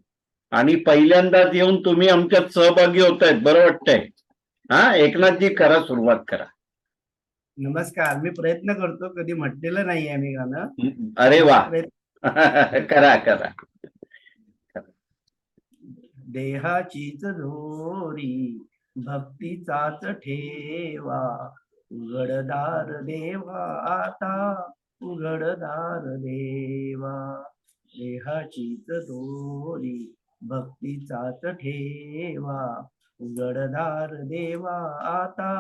आणि पहिल्यांदाच येऊन तुम्ही आमच्यात सहभागी होतायत, बरं वाटतंय. हा एकनाथजी करा, सुरुवात करा. नमस्कार. मी प्रयत्न करतो, कधी म्हटलेलं नाही आहे मी गाणं. अरे वा. करा करा. देहाचीच दोरी भक्तीचाच ठेवा. उघडदार देवा आता उघडदार देवा. देहाचीच दोरी भक्तीचाच ठेवा. उघडदार देवा आता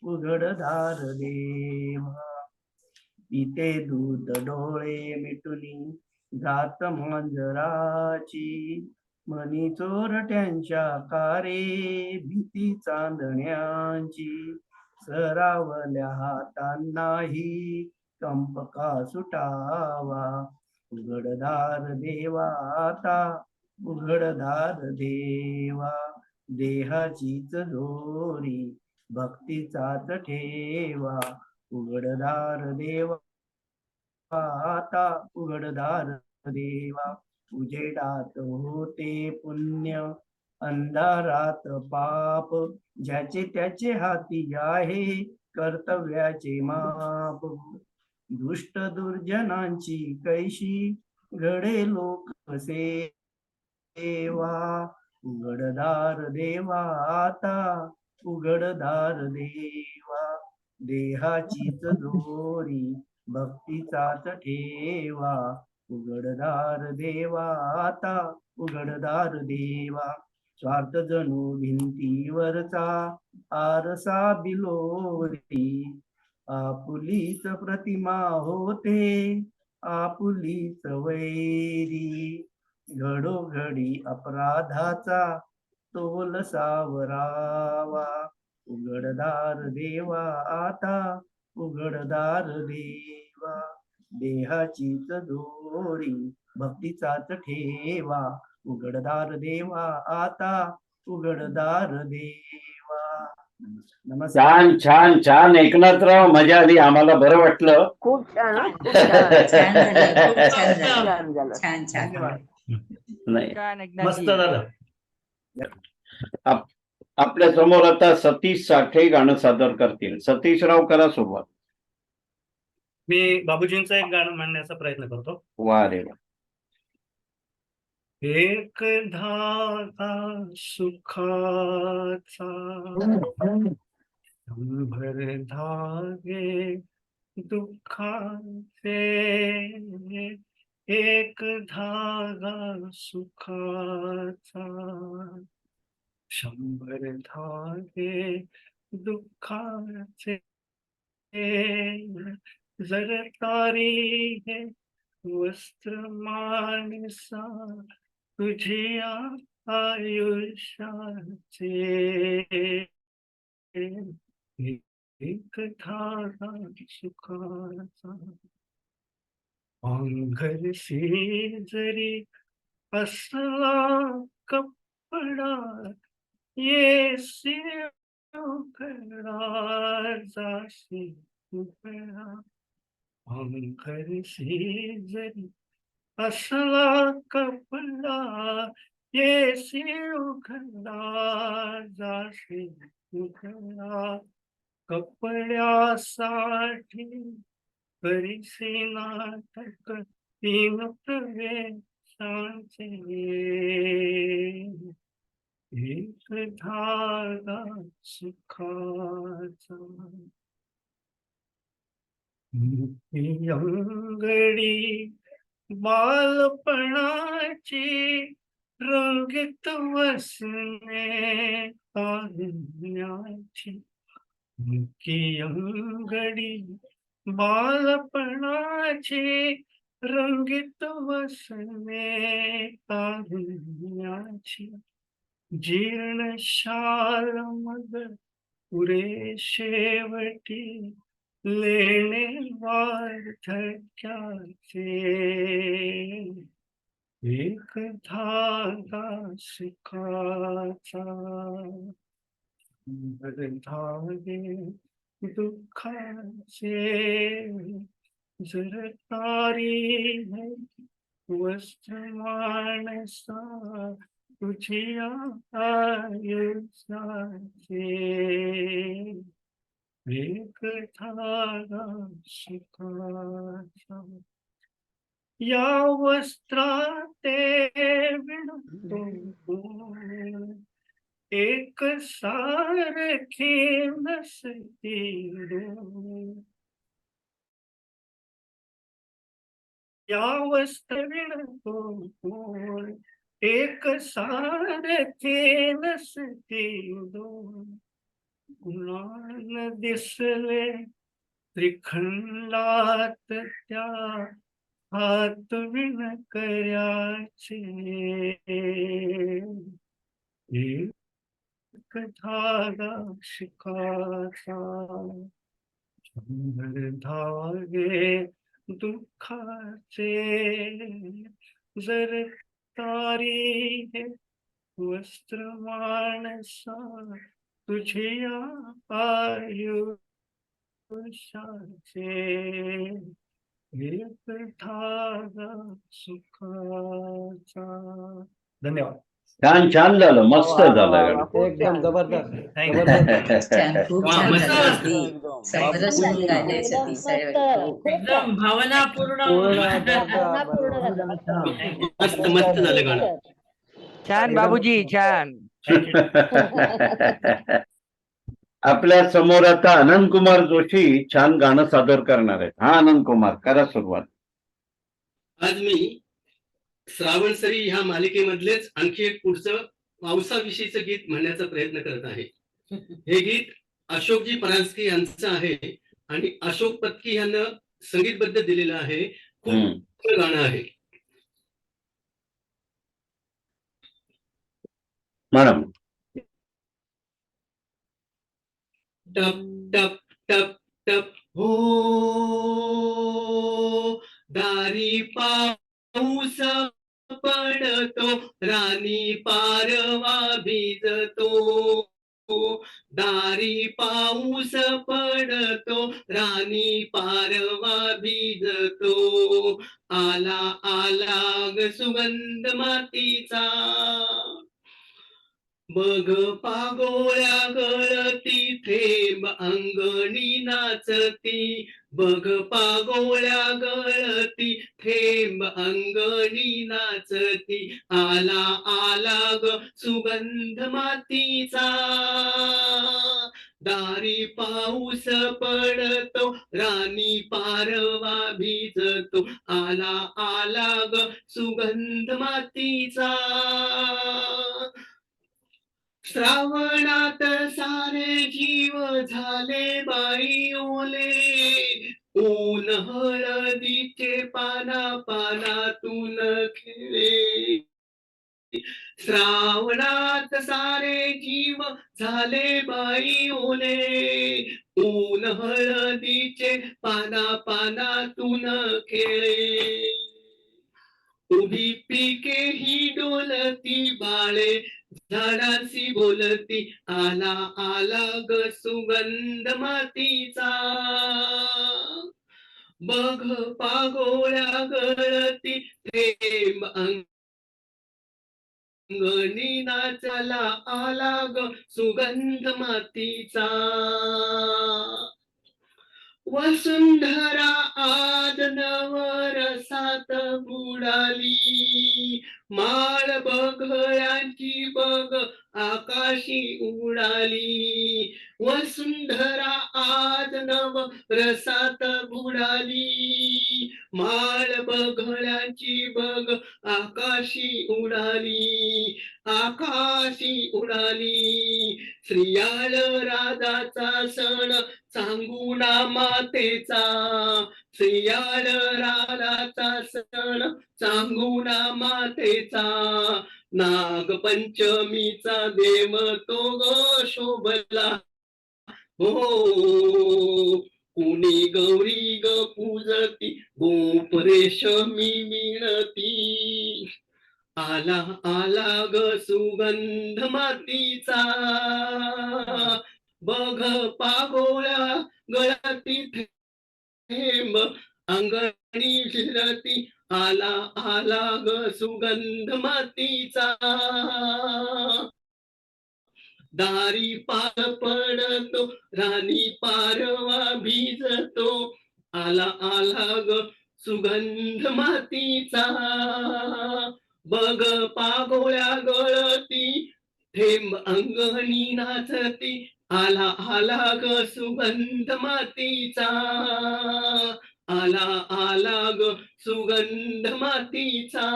उघडदार देवा. इथे दूध डोळे मिटुनी जात मांजराची. मनी चोरट्यांच्या कारे भीती चांदण्यांची. सरावल्या हातांनाही कंप का सुटावा. उघडदार देवा आता उघडदार देवा. देहाचीच दोरी भक्तीचाच ठेवा. उघडदार देवा आता उघडदार देवा. उजेडात होते पुण्य अंधारात पाप. ज्याचे त्याचे हाती आहे कर्तव्याचे माप. दुष्ट दुर्जनांची कैशी घडे लोक सेवा. उघडदार देवा आता उघडदार देवा, देहाचीच जोडी भक्तीचाच ठेवा, उघडदार देवा आता उघडदार देवा, स्वार्थ जणू भिंतीवरचा आरसा बिलोरी, आपुलीच प्रतिमा होते आपुलीच वैरी, घडोघडी अपराधाचा तोल सावरावा, उघडदार देवा आता उघडदार देवा, देहाचीच दोरी भक्तीचाच ठेवा, उघडदार देवा आता उघडदार देवा. नमस्कार. छान छान छान एकनाथराव, मजा आली, आम्हाला बरं वाटलं. खूप छान हं, खूप छान झालं, खूप छान झालं. छान झालं. छान छान. धन्यवाद. नाही, छान मस्त एकनाथजी. झालं. आपल्या समोर आता सतीश साठे गाणं सादर करतील. सतीशराव, करा सुरुवात. मी बाबूजींचं एक गाणं म्हणण्याचा प्रयत्न करतो. वा रे वा. एक धागा सुखाचा, शंभर धागे दुःखाचे, एक धागा सुखाचा, शंभर धागे दुःखाचे, जर तारी हे वस्त्र माणसा तुझी आयुष्याचे, एक धागा सुखाचा, अंघरशी जरी असला कपडा, येसी उघडा जाशी उघडा, अंघरशी जरी असला कपडा, येसी उघडा जाशी उघडा, कपड्यासाठी करीसी नाटक तीन प्रवेशांचे, एक धागा सुखाचा, अंगडी बालपणाची रंगीत वसने तारुण्याची, अंगडी बालपणाची रंगीत वसने तारुण्याची, जीर्ण शाल मग पुरे शेवटी लेणे वार्धक्याचे, एक धागा सुखाचा, शंभर धागे दुःखाचे, जर तारी है वस्त्र माणसा तुझी आयुष्याचे, एक धागा सुखाचा, या वस्त्राते विणतो एक सारखी नसती डोळ, या वस्त्र विणतो एक सारखी नसती डोळ, कुणाला दिसले त्रिखंडात त्या हात विणकऱ्याचे, एक धागा सुखाचा, शंभर धागे दुःखाचे, जर तारी हे वस्त्र माणसा तुझी आयुष्याचे, एक धागा सुखाचा. धन्यवाद. छान छान झालं, मस्त झालं गाणं. एकदम जबरदस्त. छान, खूप छान झालं. समरस गायलंय सतीश साहेब. एकदम भावनापूर्ण पूर्ण भावनापूर्ण झालं. मस्त मस्त झालं गाणं. छान बाबूजी छान. आपल्या समोर आता अनंत कुमार जोशी छान गाणं सादर करणार आहेत. हा अनंत कुमार, करा सुरुवात. आज मी श्रावणसरी ह्या मालिकेमधलेच आणखी एक पुढचं पावसाविषयीचं गीत म्हणण्याचा प्रयत्न करत आहे. हे गीत अशोकजी परांजपे यांचं आहे आणि अशोक पत्की यांना संगीतबद्ध दिलेलं आहे. खूप सुंदर गाणं आहे. मॅडम. टप टप टप टप हो दारी पाऊस पडतो, राणी पारवा भिजतो. दारी पाऊस पडतो, राणी पारवा भिजतो. आला आला ग सुगंध मातीचा, बघ पागोळ्या गळती थेंब अंगणी नाचती. बघ पागोळ्या गळती थेंब अंगणी नाचती. आला आला ग सुगंध मातीचा, दारी पाऊस पडतो, राणी पारवा भिजतो. आला आला ग सुगंध मातीचा. श्रावणात सारे जीव झाले बाई ओले, ऊन हळदीचे पाना पानातून खेळे. श्रावणात सारे जीव झाले बाई ओले, ऊन हळदीचे पाना पानातून खेळे. उभी पिके ही डोलती, बाळे झाडांशी बोलती. आला आला ग सुगंध मातीचा, बघ पागोळ्या गळती थेंब अंगणी नाचाला. आला ग सुगंध मातीचा. वसुंधरा आज नवरसात बुडाली, माळ बघळ्यांची बघ आकाशी उडाली. वसुंधरा आज नवरसात बुडाली, माळ बघळ्यांची बघ आकाशी उडाली. आकाशी उडाली. श्रीयाळ राधाचा सण सांगुणा मातेचा, श्रीयाळ राधाचा सण सांगुणा मातेचा. नागपंचमीचा देव तो ग शोभला हो, कुणी गौरी ग पूजती, गोप रेशमी मिळती. आला आला ग सुगंध मातीचा, बघ पागोळ्या गळती थेंब अंगणी फिरती. आला आला ग सुगंध मातीचा, दारी पार पडतो, राणी पारवा भिजतो. आला आला ग सुगंध मातीचा, बघ पागोळ्या गळती थेंब अंगणी नाचती. आला आला ग सुगंध मातीचा, आला आला ग सुगंध मातीचा.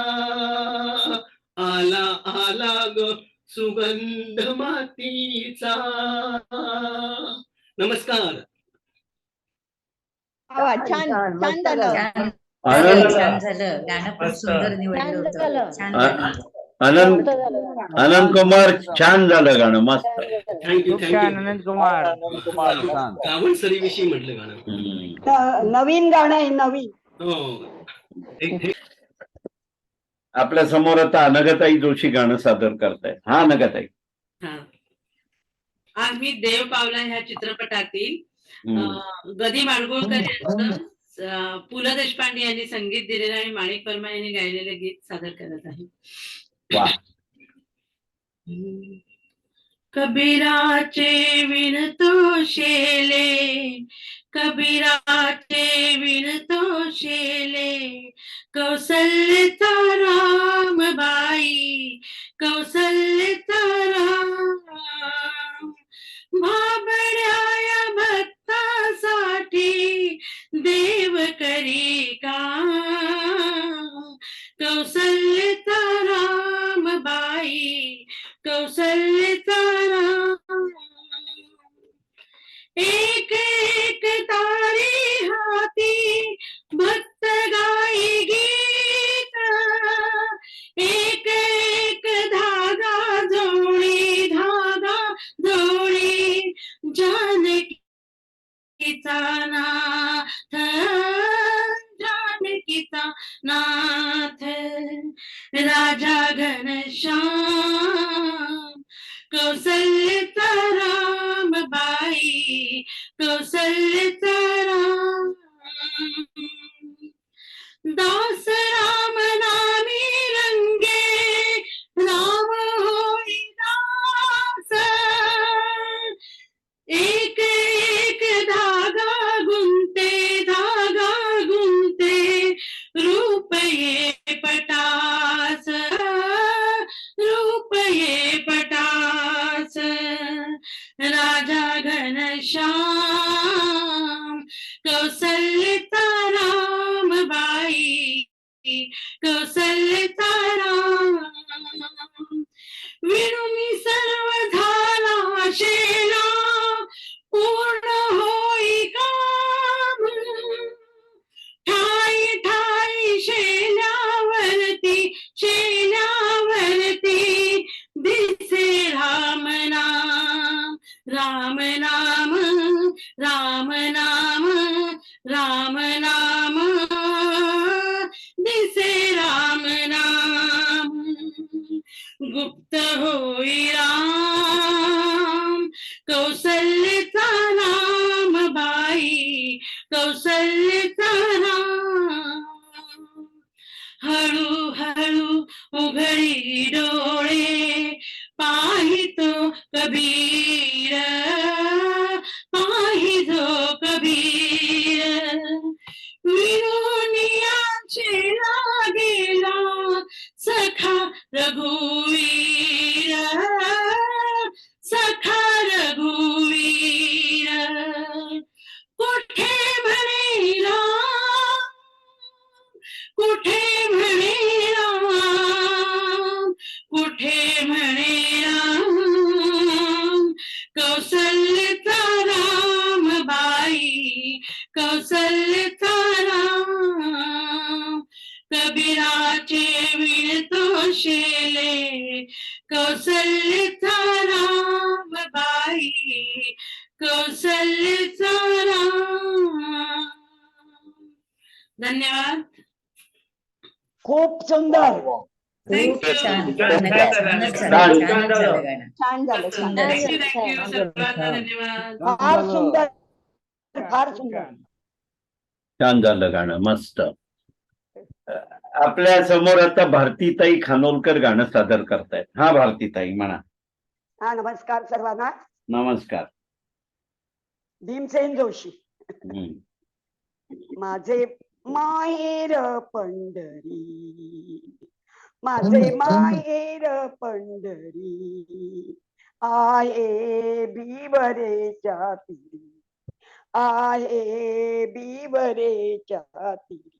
आला आला ग सुगंध मातीचा. नमस्कार. छान छान झालं. छान झालं गाणं, पण सुंदर निवडलं होतं. छान गाणं. अनंत कुमार छान झालं गाणं, मस्त. थँक्यू छान अनंत कुमार. श्रावणसरी विषयी म्हटलं गाणं. नवीन गाणं आहे, नवीन. हो. आपल्या समोर आता अनघताई जोशी गाणं सादर करतायत. हा अनघताई. आज मी देव पावला ह्या चित्रपटातील गदी माडगुळकर यांचं पु ल देशपांडे यांनी संगीत दिलेलं आणि माणिक वर्मा यांनी गायलेलं गीत सादर करत आहे. कबीराचे विणतो शेले, कबीराचे विणतो शेले, कौसल्याचा रामबाई, कौसल्याचा राम भाबड्या भक्तासाठी देव करी काम कौसल्याचा राम बाई कौसल्याचा राम एक एक तारी हाती भक्त गाई गीत एक एक धागा जोडी जानकीचा नाथ जानकीचा नाथ राजा घनश्याम कौसल्याचा राम बाई कौसल्याचा राम दास राम नामी रंगे राम होई दास एक एक धागा गुंते रूप ये पटास राजा घनश्याम कौसल्याचा राम बाई कौसल्याचा राम विणुनी सर्व झाला शेला पूर्ण होई काम ठाई ठाई शेल्यावरती दिसे राम नाम राम नाम राम नाम राम नाम दिसे राम नाम गुप्त होई राम कौसल्याचा राम बाई कौसल्याचा राम हळू हळू उघडी डोळे पाहितो कबीर विनोनियाचे लागेला सखा रघुवीर कुठे म्हणे राम कुठे म्हणे राम कौसल्याचा राम बाई कौसल्याचा राम कबीराचे विणतो शेले कौसल्याचा राम बाई कौसल्याचा राम धन्यवाद खूप सुंदर खूप छान छान झालं धन्यवाद फार सुंदर फार सुंदर छान झालं गाणं मस्त आपल्या समोर आता भारतीताई खानोलकर गाणं सादर करतायत. हा भारतीताई म्हणा. हा नमस्कार सर्वांना. नमस्कार. भीमसेन जोशी. माझे माहेर पंढरी माझे माहेर पंढरी आहे बिबरेच्या तीरी आहे बिबरेच्या तीरी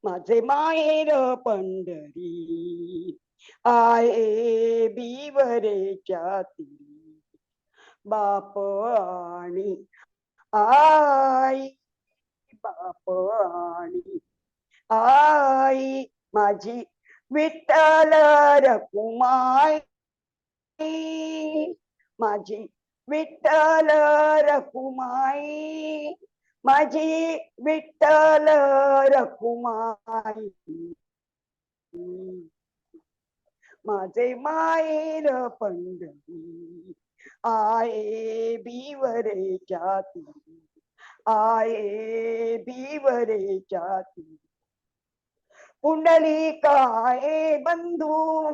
माझे माहेर पंढरी आहे बिबरेच्या तीरी बाप आणि आई बाप आणि आई माझी विठ्ठल रखुमाई माझी विठ्ठल रखुमाई माझी विठ्ठल रखुमाई माझे माहेर पंढरी आहे बिवरेच्या तीरी आहे बिवरेच्या तीरी पुंडलिकाये बंधू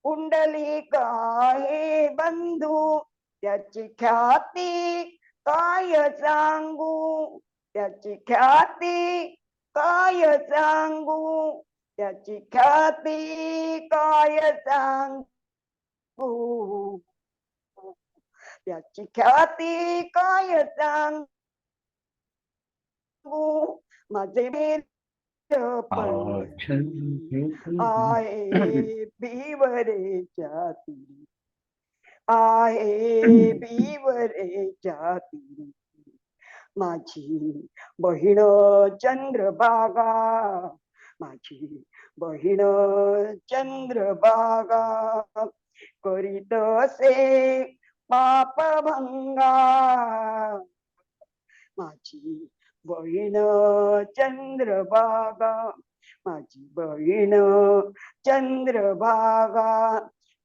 पुंडलिकाये बंधू त्याची ख्याती काय सांगू त्याची ख्याती काय सांगू त्याची ख्याती काय सांगू, त्याची ख्याती काय सांगू, माझे आहे बिवरेच्या तीरी, आहे बिवरेच्या तीरी, माझी बहीण चंद्रभागा, माझी बहीण चंद्रभागा, करीत असे पापभंगा, माझी बहीण चंद्रभागा, माझी बहीण चंद्रभागा,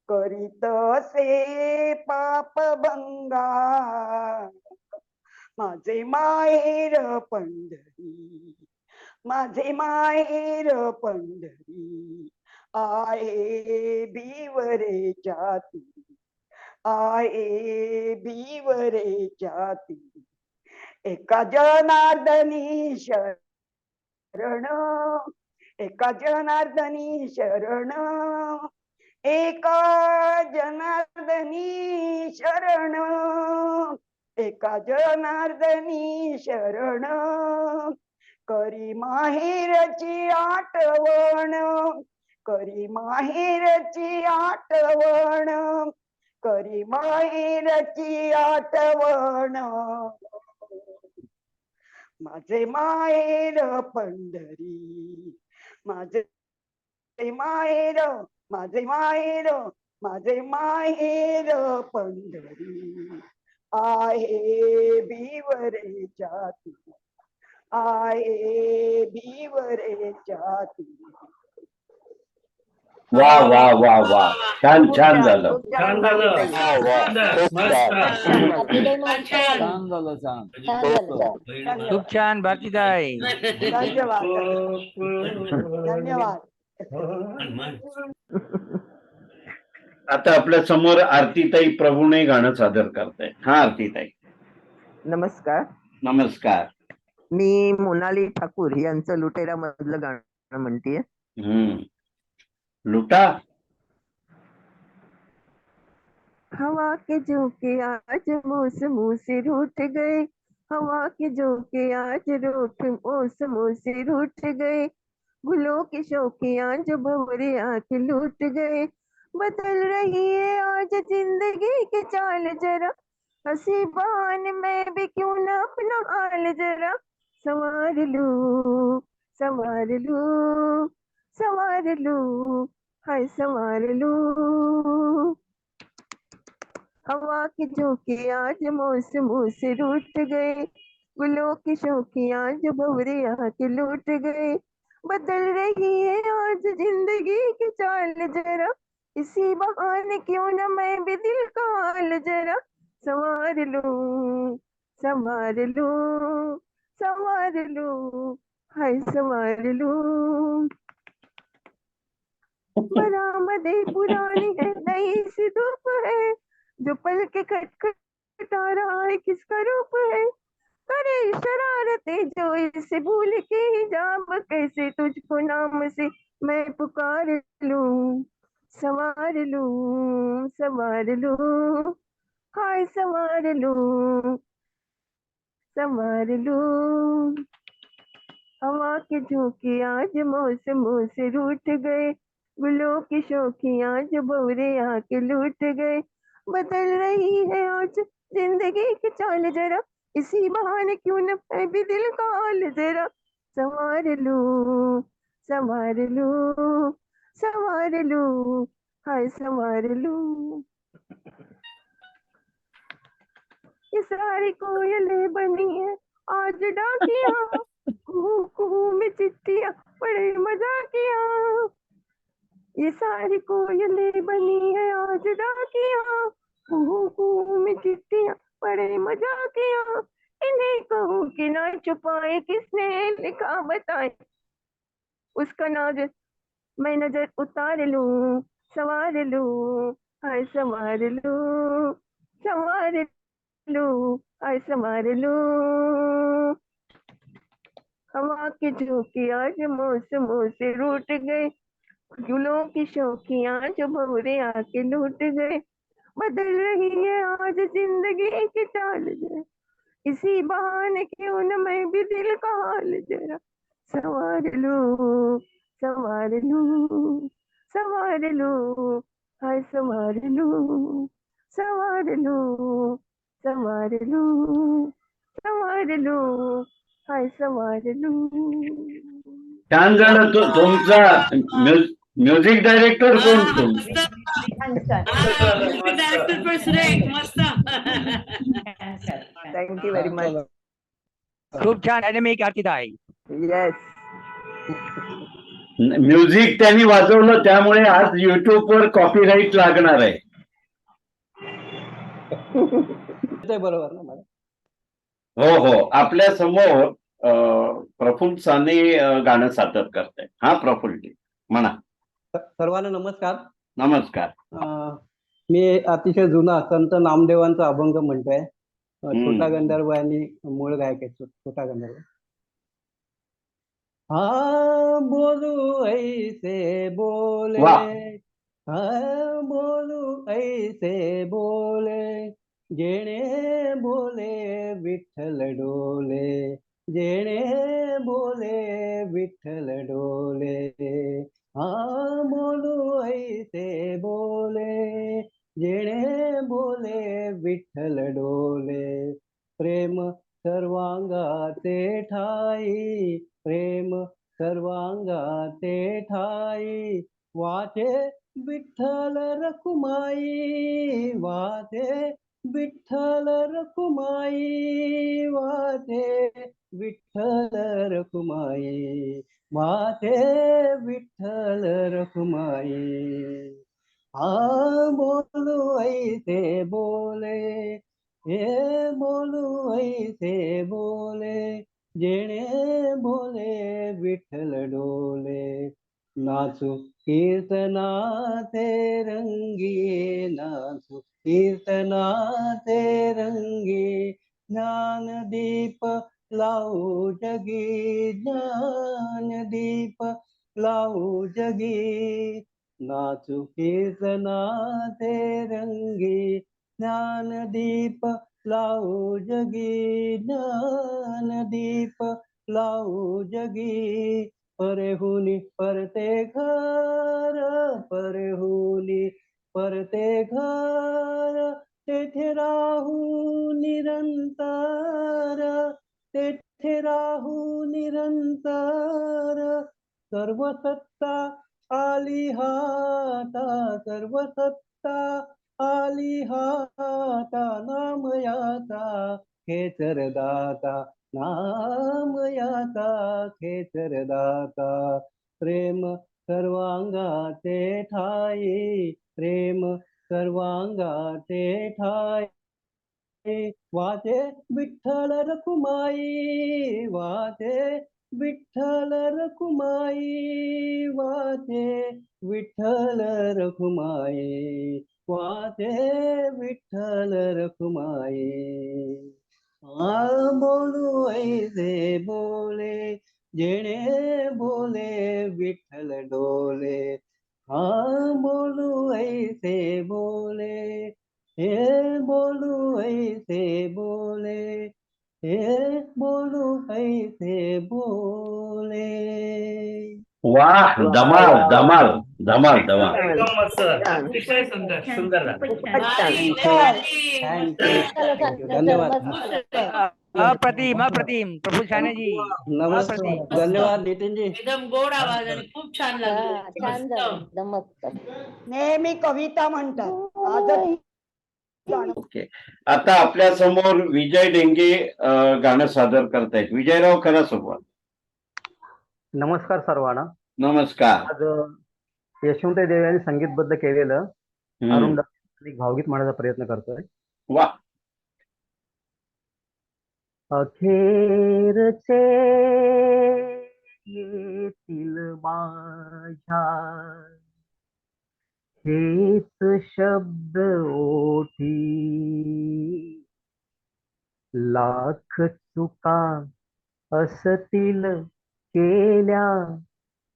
करीत असे पापभंगा, माझे माहेर पंढरी, माझे माहेर पंढरी, आहे बिवरेच्या तीरी, आहे बिवरेच्या तीरी, एका जनार्दनी शरण, एका जनार्दनी शरण, एका जनार्दनी शरण, एका जनार्दनी शरण, करी माहेरची आठवण, करी माहेरची आठवण, करी माहेरची आठवण, माझे माहेर पंढरी, माझे माहेर, माझे माहेर, माझे माहेर पंढरी, आहे बिवरेच्या तीरी, आहे बिवरेच्या तीरी. वा वा वा वा, छान छान झालं. छान झालं. छान झालं, छान. खूप छान भारतीताई. धन्यवाद धन्यवाद. आता आपल्या समोर आरतीताई प्रभूने गाणं सादर करताय. हा आरतीताई. नमस्कार. नमस्कार. मी मोनाली ठाकूर यांचं लुटेरा मधलं गाणं म्हणतीये. लुटा. हवा के झोंके आज मौसमों से रूठ गए, हवा के झोंके आज रूठ मौसमों से रूठ गए, गुलों के शौके आज भंवरे आके लूट गए, बदल रही है आज जिंदगी की चाल जरा, हंसी बहान में भी क्यों ना अपना हाल जरा संवार लूं, संवार लूं, संवार लूं, हाय संवार लूं, हवा के झोंके आज मौसमों से रूठ गए, गुलों की शौकी आज भंवरे आके लूट गए, बदल रही है आज जिंदगी की चाल जरा, इसी बहाने क्यों न मैं भी दिल का हाल जरा संवार लूं, संवार लूं, संवार लूं, हाय संवार लूं, बरामदे पुरानी है नई सी धूप है, जो पल के खटखटा रहा है किसका रूप है, करे शरारते जो इसे भूल के ही जाम, कैसे तुझको नाम से मैं पुकार लूं, संवार लूं, संवार लूं, हाय संवार लूं, संवार लूं, हवा के झोंके आज मौसमों से रूठ गए, गुलों की शौकी आज भंवरे आके लूट गए, बदल रही है आज जिंदगी की चाल जरा, इसी बहाने क्यों न मैं भी दिल का हाल जरा संवार लूं, संवार लूं, संवार लूं, हाय संवार लूं, ये सारी कोयलें बनी है आज डाकिया, कुहू कुहू में चिट्टियां बड़े मजा किया, ये सारी कोयलें बनी है आज डाकिया, कुहू कुहू में चिट्टियां बड़े मजा किया, इन्हें कहूँ कि ना छुपाए किसने लिखा बताए, उसका नाज मैं नजर उतार लूं, संवार लूं, हाय संवार लूं, संवार लूं, हाय संवार लूं, हवा के झोंके आज मौसमों से रूठ गए, फूलों की शौकियां जो भंवरे आके लूट गए। बदल रही है आज जिंदगी की चाल जरा, इसी बहाने क्यों न मैं भी दिल का हाल जरा संवार लूं, संवार लूं, संवार लूं, हाय संवार लूं, संवार लूं, संवार लूं, संवार लूं, हाय संवार लूं। छान झालं. तुमचा म्युझिक डायरेक्टर कोण तुमचा? डायरेक्टर पण सुरेख मस्त. Thank you very much. खूप छान डायनॅमिक आरतीताई. येस. म्युझिक त्यांनी वाजवलं त्यामुळे आज युट्यूबवर कॉपीराईट लागणार आहे. बरोबर ना मॅडम? हो हो. आपल्या समोर प्रफुल्ल साने गाणं सादर करताय. हा प्रफुल्ल म्हणा. सर्वांना नमस्कार. नमस्कार. मी अतिशय जुना संत नामदेवांचा अभंग म्हणतोय. छोटा गंधर्व आणि मूळ गायक आहे छोटा गंधर्व. हाँ बोलू ऐसे बोले, हाँ बोलू ऐसे बोले, जेणे बोले विठ्ठल डोले, जेणे बोले विठ्ठल डोले. हाँ बोलू ऐसे बोले, जेणे बोले विठ्ठल डोले. प्रेम सर्वांगाते ठाई, प्रेम सर्वांगाते ठाई, वाटे विठ्ठल रखुमाई, वाटे विठ्ठल रखुमाई, वाटे विठ्ठल रखुमाई, वाटे विठ्ठल रखुमाई. हाँ बोलू ऐसे बोले, ये बोलू ऐसे बोले, जेणे बोले विठ्ठल डोले. नाचू कीर्तनाचे रंगी, नाचू कीर्तनाचे रंगी, ज्ञानदीप लावू जगी, ज्ञानदीप लावू जगी. नाचू कीर्तनाचे रंगी, ज्ञानदीप लावू जगी, ज्ञानदीप लावू जगी. परेहुनी परते घर, परेहुनी परते घर, तेथे राहू निरंतर, तेथे राहू निरंतर. सर्व सत्ता आली हाता, सर्व सत्ता आली हाता, नाम याचा खेचर दाता, नाम याचा खेचर दाता. प्रेम सर्वांगाचे ठाई, प्रेम सर्वांगाचे ठाई, वाटे विठ्ठल रखुमाई, वाटे विठ्ठल रखुमाई, वाटे विठ्ठल रखुमाई, वाटे विठ्ठल रखुमाई. हाँ बोलू ऐसे बोले, जेणे बोले विठ्ठल डोले. हाँ बोलू ऐसे बोले, हे बोलू ऐसे बोले, हे बोलू ऐसे बोले. वाह, धमाल धमाल धमाल धमाल. एकदम मस्त. अतिशय सुंदर सुंदर. धन्यवाद. अप्रतिम अप्रतिम. प्रफुल्ल साने जी नमस्ते. धन्यवाद नितीन जी. एकदम गोड आवाज आणि खूप छान लागलं. छान झालं एकदम मस्त. नेहमी कविता म्हणतात, आजही ओके. आता आपल्या समोर विजय डेंगे गाणं सादर करतायत. विजयराव खरा सोबत. नमस्कार सर्वांना. नमस्कार. आज यशवंत देव यांनी संगीतबद्ध केलेलं अरुण भावगीत म्हणण्याचा प्रयत्न करतोय. वा. अखेरचे येतील माझ्या हेच शब्द ओठी, लाख चुका असतील केल्या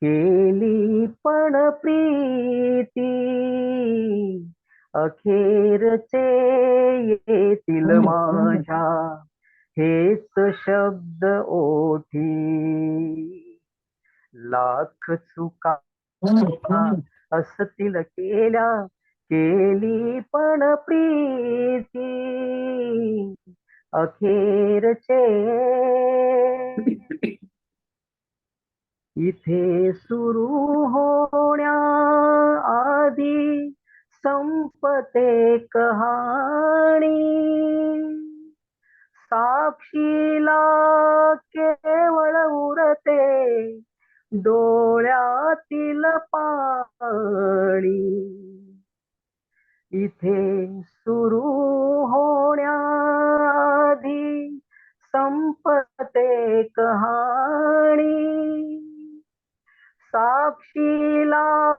केली पण प्रीती अखेरचे येतील माझ्या हेच शब्द ओठी लाख चुका असतील केल्या केली पण प्रीती अखेरचे इथे सुरू होण्या आधी संपते कहाणी साक्षीला केवळ उरते डोळ्यातील पाणी इथे सुरू होण्याआधी संपते कहाणी साक्षीला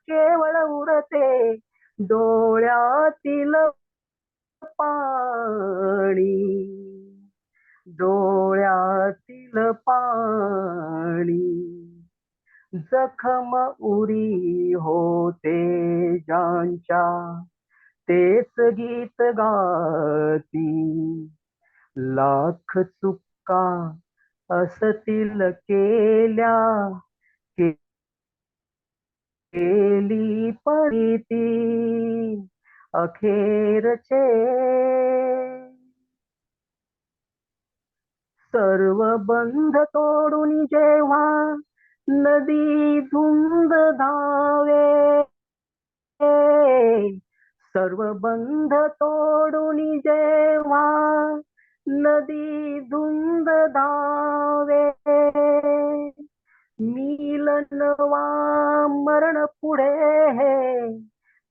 केवळ उरते डोळ्यातील पाणी डोळ्यातील पाणी जखम उरी होते ज्यांच्या तेच गीत गाती लाख चुका असतील केल्या केली प्रीती अखेरचे सर्व बंध तोडून जेव्हा नदी धुंद धावे सर्व बंध तोडून जेव्हा नदी धुंद धावे मिलनवा मरण पुढे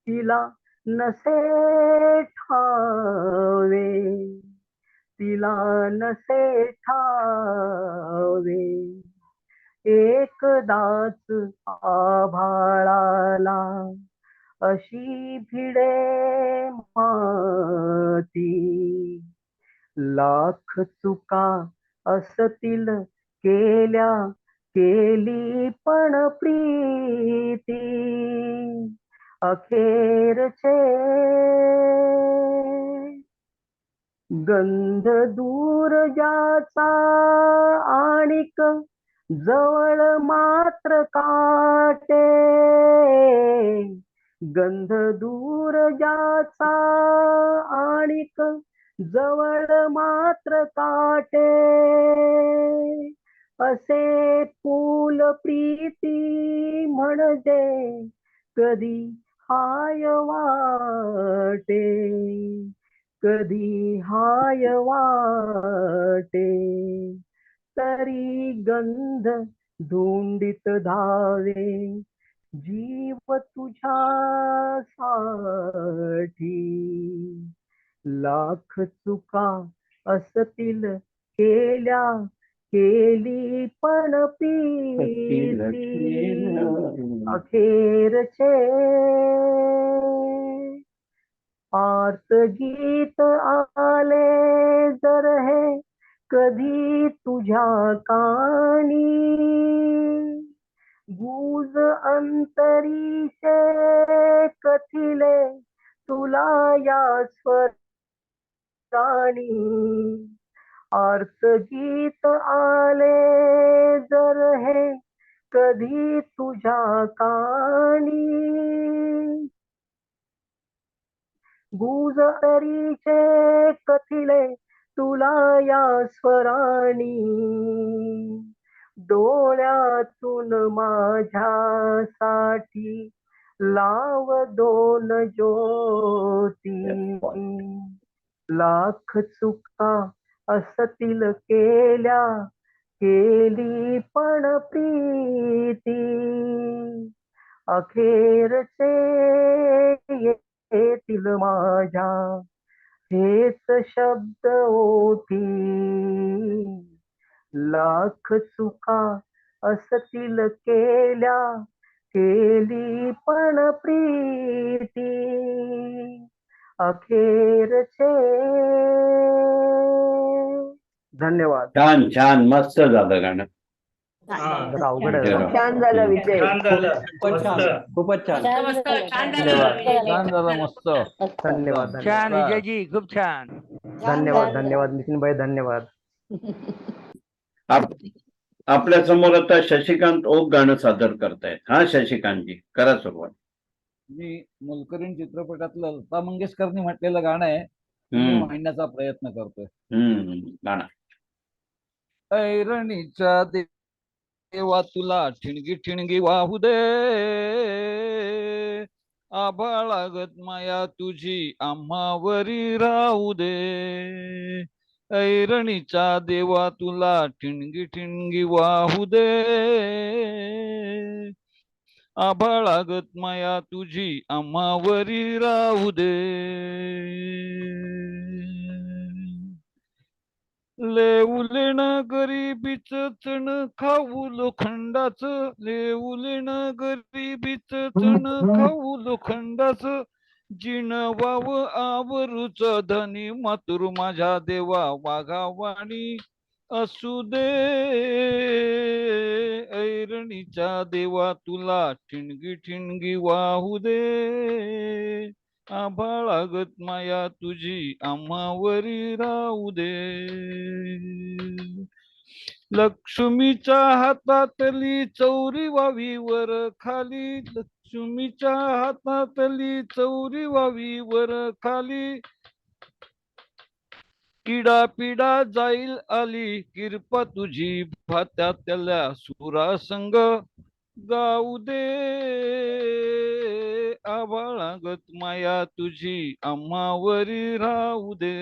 तिला नसे ठावे तिला नसे ठावे एकदाच आभाळाला अशी भिडे माती लाख चुका असतील केल्या केली पण प्रीती अखेरचे गंध दूर ज्याचा आणिक जवळ मात्र काटे गंध दूर ज्याचा आणिक जवळ मात्र काटे असे फूल प्रीती म्हणजे कधी हाय वाटे कधी हाय वाटे तरी गंध धुंडीत धावे जीव तुझ्यासाठी लाख चुका असतील केल्या केली पण प्रीती अखेरचे आर्त गीत आले जर हे कधी तुझ्या कानी गुज अंतरीचे कथिले तुला या स्वरानी आर्त गीत आले जर हे कधी तुझ्या कानी गुजरीचे कथिले तुला या स्वरानी डोळ्यातून माझ्यासाठी लाव दोन ज्योती लाख चुका असतील केल्या केली पण प्रीती अखेरचे येतील माझ्या हेच शब्द ओठी लाख चुका असतील केल्या केली पण प्रीती अखेरचे धन्यवाद. छान छान मस्त झालं गाणं. जरा अवघड आहे जरा. जरा. छान झालं विजय. छान झालं. खूपच छान मस्त. खूपच छान. मस्त छान धन्यवाद. छान झालं मस्त. धन्यवाद छान धन्यवाद विजयजी खूप छान. धन्यवाद धन्यवाद नितीन भाई धन्यवाद. आपल्या समोर आता शशिकांत ओक गाणं सादर करतायत. हा शशिकांतजी करा सुरुवात. मी मोलकरीण चित्रपटातलं लता मंगेशकरनी म्हटलेलं गाणं आहे ते मी म्हणण्याचा प्रयत्न करतोय. गाणं. ऐरणीच्या देवा तुला ठिणगी ठिणगी वाहू दे, आभाळागत माया तुझी आम्हावरी राहू दे. ऐरणीच्या देवा तुला ठिणगी ठिणगी वाहू दे, आभाळागत माया तुझी आम्हावरी राहू दे. लेऊलेण गरिबीच चण खाऊ लोखंडाच, लेऊलेण गरिबीच चण खाऊ लोखंडाच, जिणवाव आवरूच धनी मातुर माझ्या देवा वाघावाणी असू दे. ऐरणीच्या देवा तुला ठिणगी ठिणगी वाहू दे, आभाळागत माया तुझी आम्हावरी राहू दे. लक्ष्मीच्या हातातली चौरी वावी वर खाली, लक्ष्मीच्या हातातली चौरी वावी वर खाली, किडा पिडा जाईल आली किरपा तुझी भात्यातल्या सुरासंग गाऊ दे. आभाळागत माया तुझी आम्हावरी राहू दे.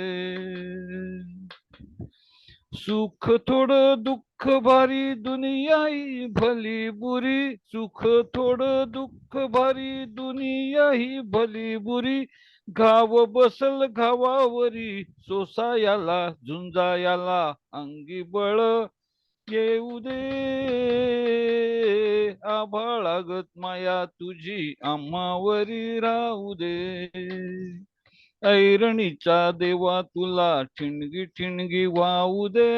सुख थोडं दुःख भारी दुनियाही भली बुरी, सुख थोडं दुःख भारी दुनियाही भली बुरी, घाव बसल घावावरी सोसायाला झुंजायाला अंगी बळ येऊ दे. आभाळागत माया तुझी आम्हावरी राहू दे. ऐरणीच्या देवा तुला ठिणगी ठिणगी वाहू दे,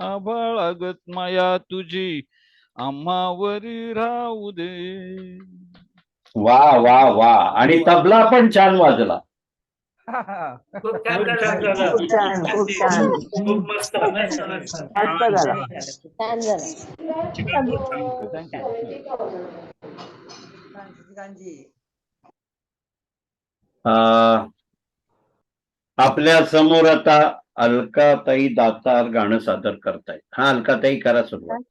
आभाळागत माया तुझी आम्हावरी राहू दे. वा वा वा. आणि तबला पण छान वाजला. खूप छान झालं. खूप छान खूप छान खूप मस्त. मस्त मस्त. मस्त झाला. छान झालं. आपल्या समोर आता अलकाताई दातार गाणं सादर करतायत. हा अलकाताई करा सुरुवात.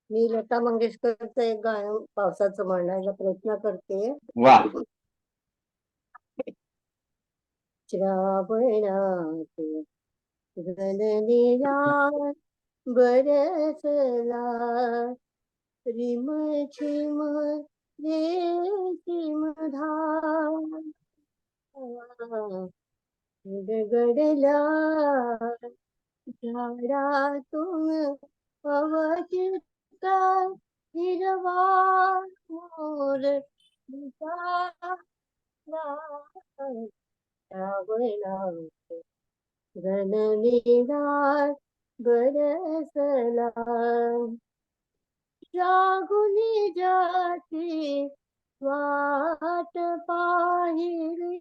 मी लता मंगेशकरचं एक गाणं पावसाचं म्हणण्याचा प्रयत्न करते. वा. श्रावणात गणनीला बरसला, रिम झिम रेशीम धार, गडगडला झाडातून अवचिता हिरवा मोर श्रावणात गणनीला बरसला, जागुनी जाती वाट पाहिली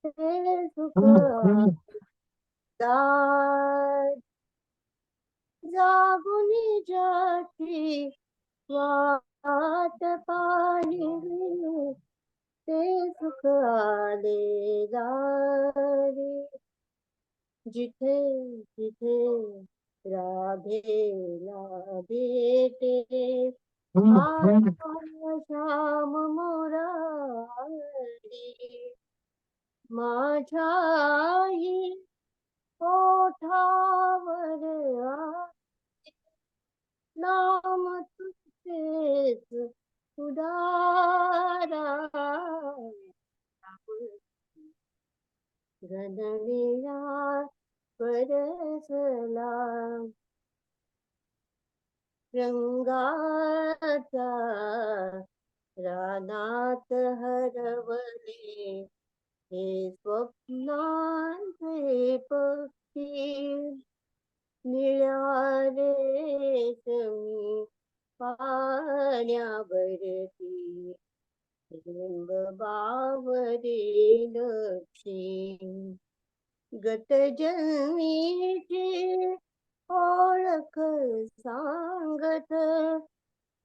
ते सुख जागुनी जाती वाट पाहिली ते सुख आले दारी, जिथे जिथे राधेला भेटे श्याम मुरारी, माझ्या आई ओठावर नाम तुझेच उदारा, गणनीला बरसला, रंगाचा रानात हरवले हे स्वप्नांचे निळ्या रेशमी पाण्यावरती रंग बावरे लक्षी गत जन्मीची ओळख सांगत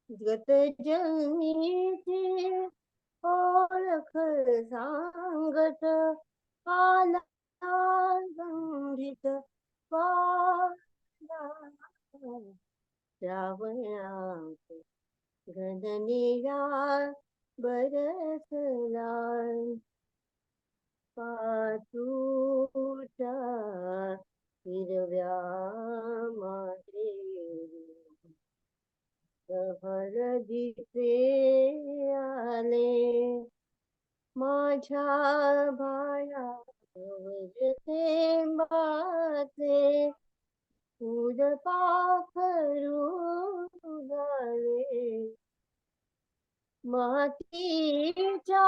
गत जन्मीची ओळख सांगत आला गंधित वाला श्रावणात घननिळा बरसला पाचूच्या हिरव्या माहेरी हळदीचे आले माझ्या बाळावर थेंबाचे फूल पाखरू गाले मातीच्या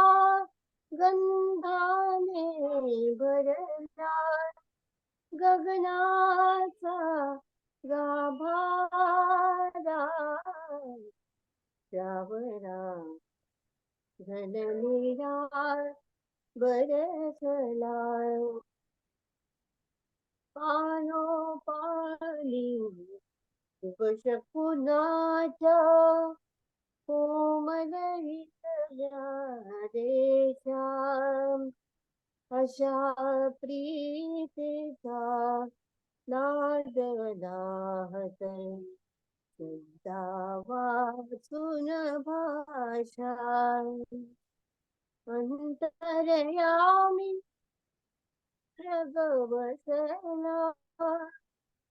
गंधाने भरला गगनाचा गाभारा श्रावणात घननिळा बरसला पानोपाली उपशकुनाच्या कोमल हिरव्या रेषा अशा प्रीतीचा नाद नाहत सुद्धा वाचून भाषा अंतर्यामी रग बसला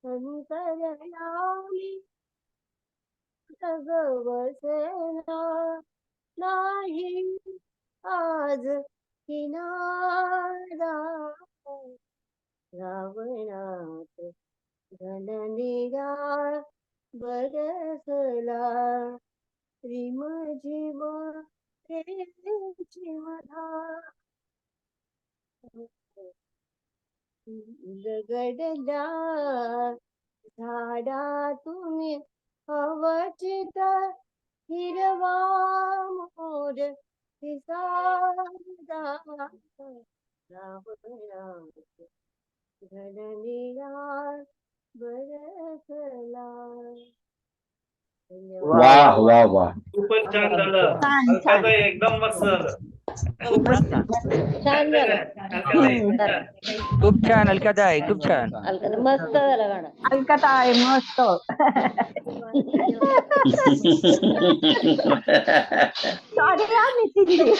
अंतर्यामी रग बसला नाही आज किनारा श्रावणात घननिळा बरसला रिमझिम रेमझिमधा दगडला झाडा तुम्ही अवचित हिरवा मोर पिसारा श्रावणात घननिळा बरसला. वाह वाह वाह खूपच छान झालं. अलकाताई एकदम मस्त झालं. छान झालं. खूप छान अलकाताई, खूप छान. मस्त झालं गाणं. अलकाताई मस्त. सॉरी हा नितीनजी.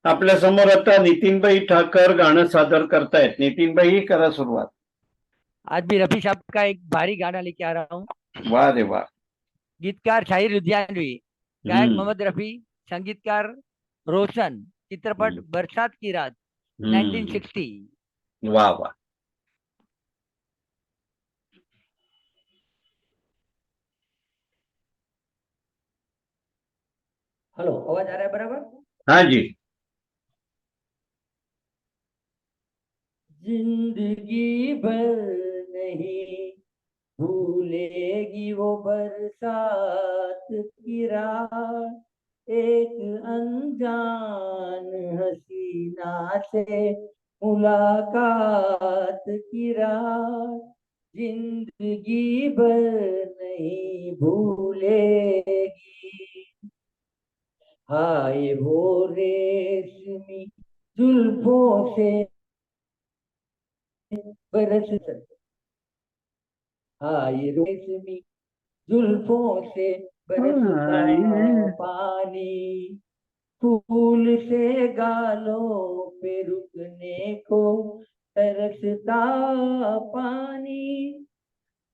आपल्या समोर आता नितीनभाई ठाकर गाणं सादर करतायत. नितीनभाई करा सुरुवात. आज भी रफी साहब का एक भारी गाना लेके आ रहा हूँ. वाह रे वाह. गीतकार शाहिर लुधियानवी, गायक मोहम्मद रफी, संगीतकार रोशन, चित्रपट बरसात की रात 1960. वाह वाह. हेलो, आवाज आ रहा है बराबर? हाँ जी. जिंदगी भर नहीं भूलेगी वो बरसात की रात, एक अनजान हसीना से मुलाकात की रात, जिंदगी भर नहीं भूलेगी. हाय वो रेशमी जुल्फों से बरस हाय रेशमी जुल्फों से बरसता पानी, फूल से गालों पे रुकने को तरसता पानी,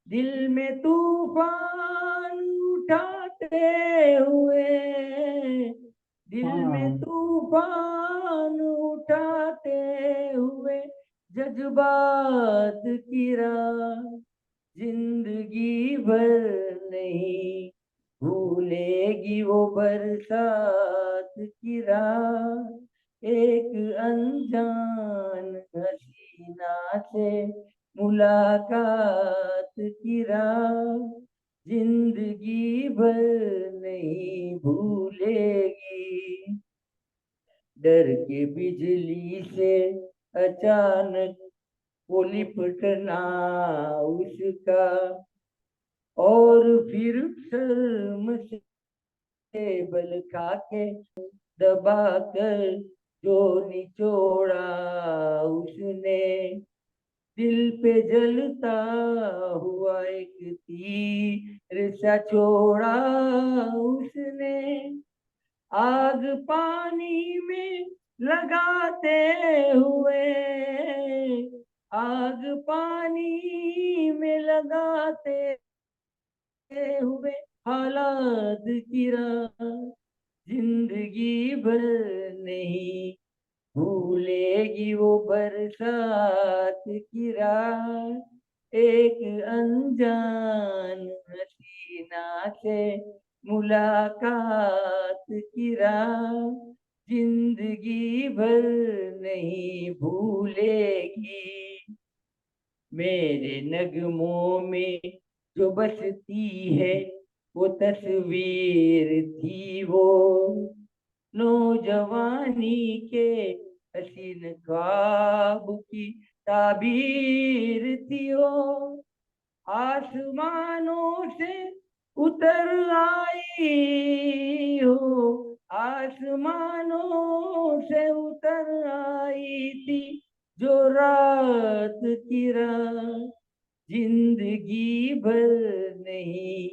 दिल में तूफान उठाते हुए, दिल में तूफान उठाते हुए जज्बात की राह, जिंदगी भर नहीं भूलेगी वो बरसात की रात, एक अनजान हसीना से मुलाकात की राह जिंदगी भर नहीं भूलेगी। डर के बिजली से अचानक वो लिपटना उसका, और फिर शर्म से बल खा के दबा कर जो निचोड़ा उसने, दिल पे जलता हुआ एक तीर सा छोड़ा उसने। आग पानी में लगाते हुए, आग पानी में लगाते हुए हालात की राह जिंदगी भर नहीं भूलेगी वो बरसात की रात। एक अनजान हसीना से मुलाकात की रात जिंदगी भर नहीं भूलेगी। मेरे नगमों में जो बसती है वो तस्वीर थी वो, नौजवानी के हसीन ख्वाब की ताबीर थी वो। आसमानों से उतर आई हो, आसमानों से उतर आई थी जो रात की रात जिंदगी भर नहीं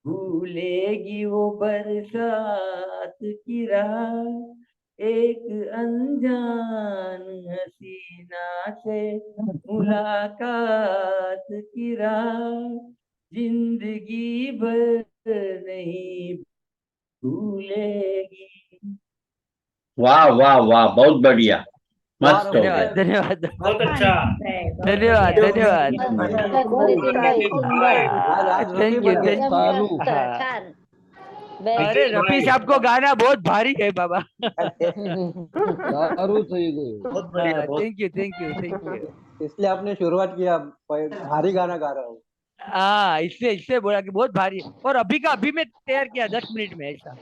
भूलेगी वो बरसात की रात। एक अनजान हसीना से मुलाकात की रात जिंदगी भर नहीं भूलेगी। वाह वाह वाह, बहुत बढ़िया, मस्त हो गया. धन्यवाद धन्यवाद बहुत अच्छा. धन्यवाद धन्यवाद थैंक यू छान. अरे रफी साहब को गाना बहुत भारी है बाबा. बहुत बढ़िया, बहुत thank you thank you thank you. इसलिए आपने शुरुआत किया, भारी गाना गा रहा हूँ. हाँ, इससे बोला कि बहुत भारी है. और अभी का अभी मैं तैयार किया 10 मिनट में ऐसा.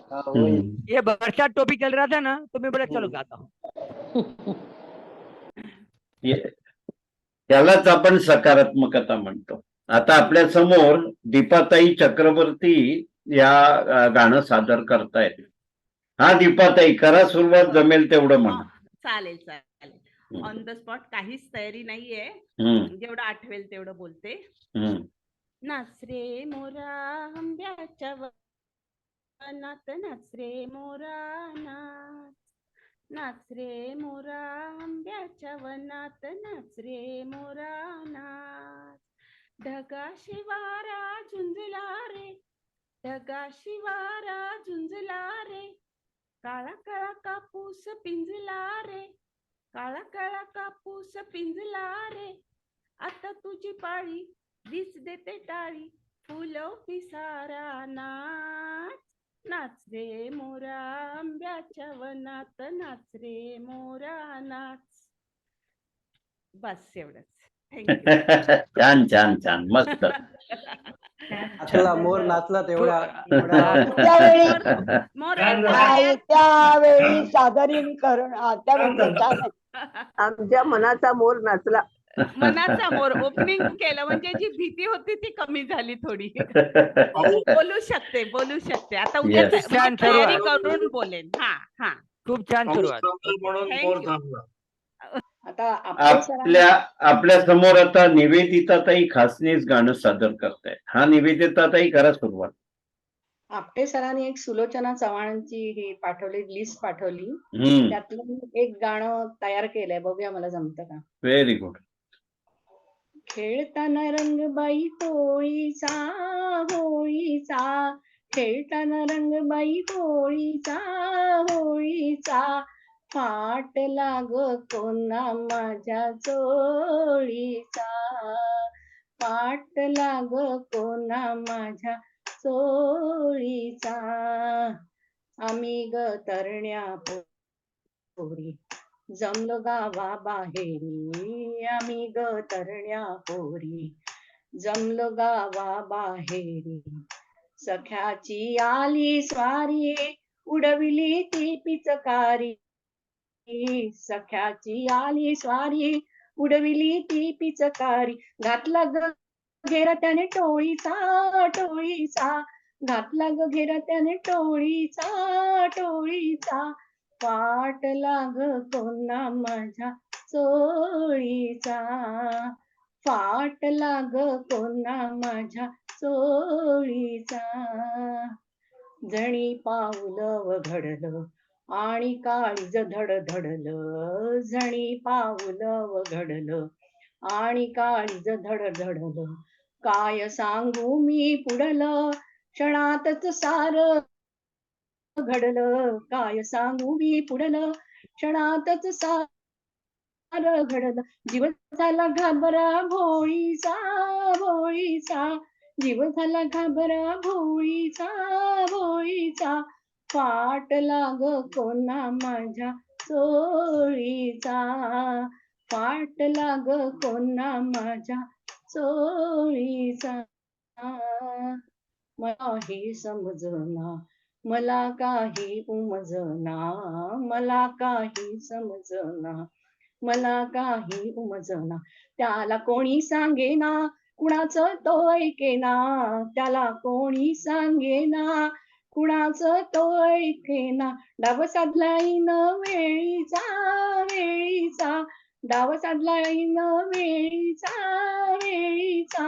ये बरसात टोपी चल रहा था ना, तो मैं बोला चलो गाता हूँ. त्यालाच आपण सकारात्मकता म्हणतो. आता आपल्या समोर दीपाताई चक्रवर्ती या गाणं सादर करतायत. हा दीपाताई, करा सुरुवात, जमेल तेवढं म्हणा. चालेल चालेल. ऑन द स्पॉट काहीच तयारी नाहीये, जेवढं आठवेल तेवढं बोलते. नाच रे मोरा आंब्याच्या वनात, नाच रे मोरा नाच, नाच रे मोरा आंब्याच्या वनात, नाच रे मोरा नाच. ढगा शिवारा झुंजला रे, ढगा शिवारा झुंजला रे, काळा काळा कापूस पिंजला रे, काळा काळा कापूस पिंजला रे. आता तुझी पाळी दिस देते टाळी, फुलं पिसारा नाच, नाच रे मोरा आंब्याच्या वनात, नाच रे मोरा नाच. बस एवढंच. छान छान छान, मस्त. नाचला मोर, नाचला तेवढा. त्यावेळी सादरीकरण आमच्या मनाचा मोर नाचला. मनाचा मोर ओपनिंग केलं म्हणजे जी भीती होती ती कमी झाली थोडी. बोलू शकते आता उद्या तयारी करून बोलेन. हा हा, खूप छान सुरुवात. आता आपल्या समोर आता निवेदिताताई खासनीच गाणं सादर करतायत. हा निवेदिताताई, करा सुरुवात. आपटे सरांनी एक सुलोचना चव्हाणांची ही पाठवली, लिस्ट पाठवली. त्यातलं एक गाणं तयार केलंय, बघूया मला जमतं का. Very good. खेळताना रंगबाई होळीचा, होळीचा, खेळताना रंगबाई होळीचा, होळीचा, फाट लाग कोणा माझ्या चोळीचा, फाट लाग कोणा माझ्या चोळीचा. आम्ही ग तरण्या पोरी, जमलो गावा बाहेरी आम्ही ग तरण्या पोरी, जमलो गावा बाहेरी. सख्याची आली स्वारी उडविली ती पिचकारी, सख्याची आली स्वारी उडविली ती पिचकारी. घातला ग घेरा त्याने टोळीचा टोळीचा, घातला ग घेरा त्याने टोळीचा टोळीचा. पाट लाग कोणा माझ्या चोळीचा, पाट लाग कोणा माझ्या चोळीचा. जणी पाऊल घडलं आणि काळीज धडधडलं, जणी पाऊल घडलं आणि काळीज धडधडलं. काय सांगू मी पुढलं क्षणातच सार घडलं, काय सांगू मी पुढलं क्षणातच सार घडलं. जीव झाला घाबरा भोळीचा भोळीचा, जीव झाला घाबरा भोळीचा भोळीचा. पाट लाग कोणा माझ्या चोळीचा, पाट लाग कोणा माझ्या चोळीचा. मला हे समजना, मला काही उमजना, मला काही समजना, मला काही उमजना. त्याला कोणी सांगेना कुणाचं तो ऐकेना, त्याला कोणी सांगेना कुणाचं तो ऐकेना. डाव साधलाय न वेळीचा वेळीचा, डाव साधलाय न वेळीचा वेळीचा.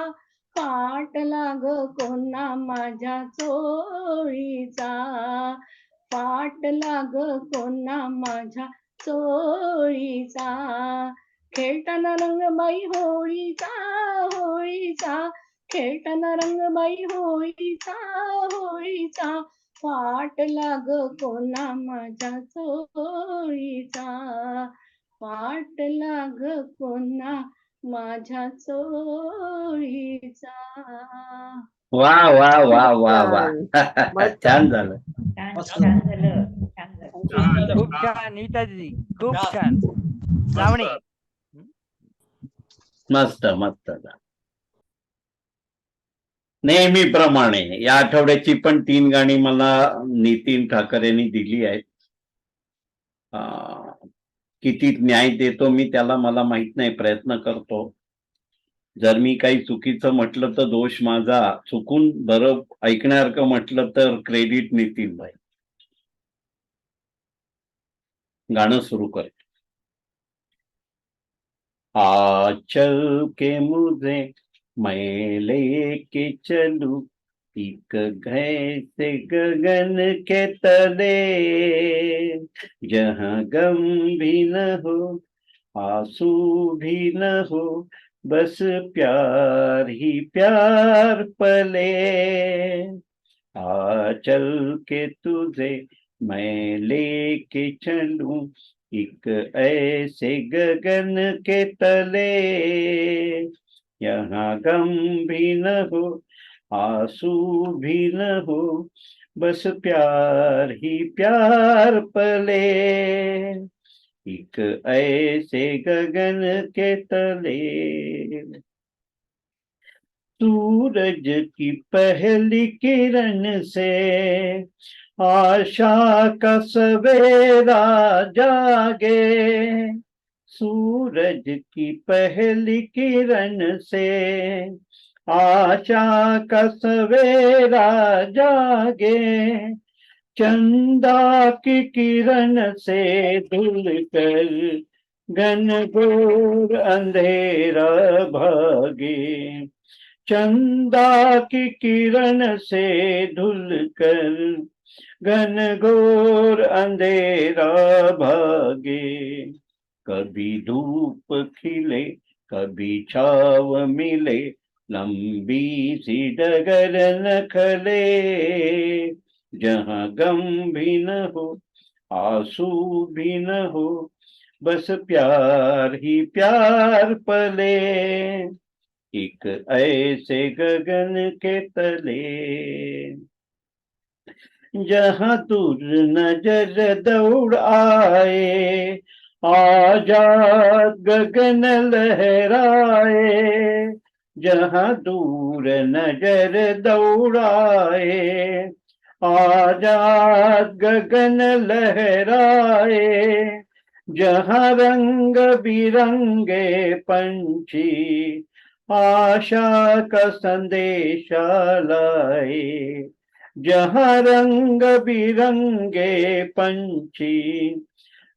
पाट लाग कोणा माझ्या चोळीचा, पाट लाग कोणा माझ्या चोळीचा. खेळताना रंगबाई होळीचा होळीचा, खेळताना रंगबाई होळीचा होळीचा. पाट लाग कोणा माझ्या चोळीचा, पाट लाग कोणा माझ्या चोळीचा. वा वा वा वा वा छान झालं. छान झालं, छान झालं. खूप छान नीताजी, खूप छान. लावणी मस्त मस्त. नेहमीप्रमाणे या आठवड्याची पण 3 गाणी मला नितीन ठाकरेंनी दिली आहेत. किती न्याय देतो मी त्याला मला माहित नाही, प्रयत्न करतो. जर मी काही चुकीचं म्हटलं तर दोष माझा, चुकून बरं ऐकण्यासारखं म्हटलं तर क्रेडिट नितीन भाई. गाणं सुरू कर. आज चल के मुझे मैं लेके चलूं एक ऐसे गगन के तले, जहाँ गम भी न हो आंसू भी न हो, बस प्यार ही प्यार पले. आ चल के तुझे मैं लेके चलूं एक ऐसे गगन के तले, यहाँ गम भी न हो आंसू भी न हो, बस प्यार ही प्यार पले. एक ऐसे गगन के तले. सूरज की पहली किरण से आशा का सवेरा जागे, सूरज की पहली किरण से आशा का सवेरा जागे, चंदा की किरण से धुलकर घनघोर अंधेरा भागे, चंदा की किरण से धुलकर घनघोर अंधेरा भागे. कभी धूप खिले कभी छाव मिले, लंबी सी डगर न खले, जहाँ गम भी न हो आंसू भी न हो, बस प्यार ही प्यार पले. एक ऐसे गगन के तले. जहाँ दूर नजर दौड़ाए, आजाद गगन लहराए। जहाँ दूर नजर दौड़ाए, आजाद गगन लहराए। जहाँ रंग बिरंगे पंछी आशा का संदेशा लाए। जहाँ रंग बिरंगे पंछी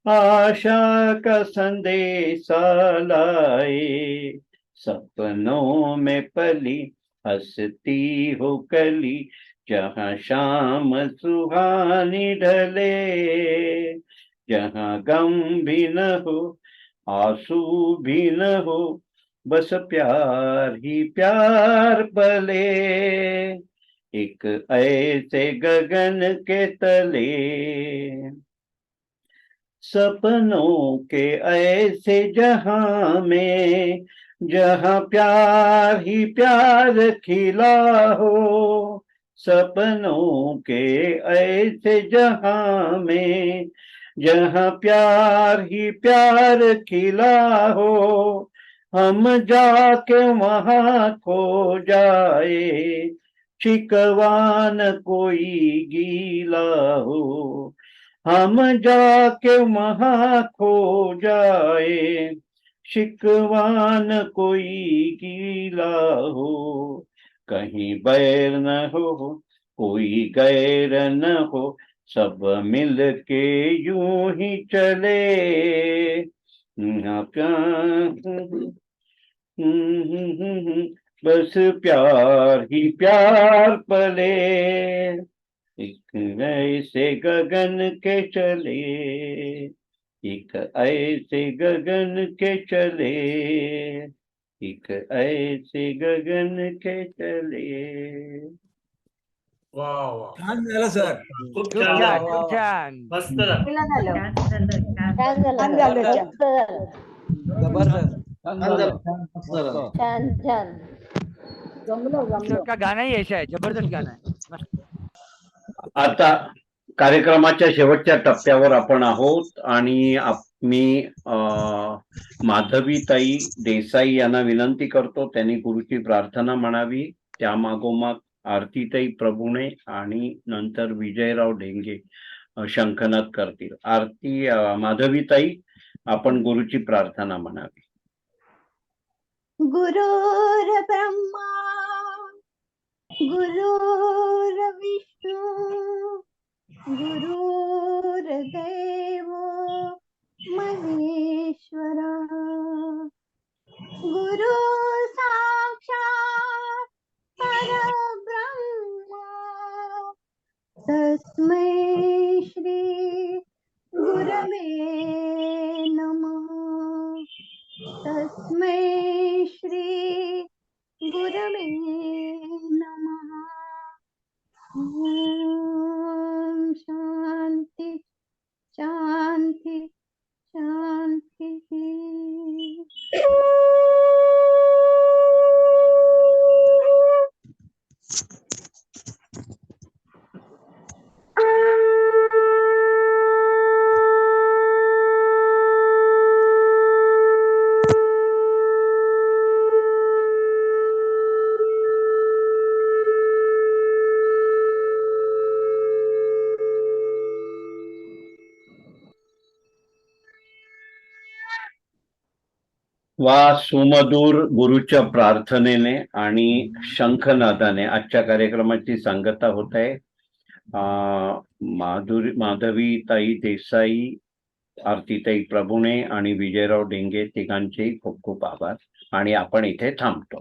आशा का संदेशा लाए। सपनों में पली हंसती हो कली, जहाँ शाम सुहानी ढले। जहाँ गम भी न हो, आंसू भी न हो, बस प्यार ही प्यार पले। एक ऐसे गगन के तले, सपनों के ऐसे जहां में, जहां प्यार ही प्यार खिला हो। सपनों के ऐसे जहां में, जहां प्यार ही प्यार खिला हो। हम जाके वहां खो जाए, शिकवान कोई गीला हो। हम जाके वहां खो जाए, शिकवान कोई गीला हो। कहीं बैर न हो, कोई गैर न हो, सब मिल के यूं ही चले। बस प्यार ही प्यार पले। एक ऐसे गगन के चले, एक ऐसे गगन के चले, एक ऐसे गगन के चले। वा वा, छान झालं सर. खूप खूप छान छान, झालं. खूप छान. मस्त झालं. छान झालं जबरदस्त. छान झालं. मस्त. छान छान जमलं का गाना ही ऐसा है, जबरदस्त गाना है. मस्त. आता कार्यक्रमाच्या शेवटच्या टप्प्यावर आपण आहोत आणि मी माधवीताई देसाई यांना विनंती करतो त्यांनी गुरुची प्रार्थना म्हणावी. त्या मागोमाग आरतीताई प्रभुणे आणि नंतर विजयराव ढेंगे शंखनाद करतील. आरती माधवीताई आपण गुरुची प्रार्थना म्हणावी. गुरुर् ब्रह्मा गुरुर्विष्णू गुरुर्देव महेश्वरा, गुरु साक्षात परब्रह्मा, तस्मै श्री गुरवे नमः. तस्मै श्री गुरवे नमः. ओम शांति शांति शांति. वा सुमधुर गुरुच्या प्रार्थनेने आणि शंखनादाने आजच्या कार्यक्रमाची सांगता होत आहे. माधवीताई देसाई, आरतीताई प्रभुणे आणि विजयराव ढेंगे तिघांचे खूप खूप आभार आणि आपण इथे थांबतो.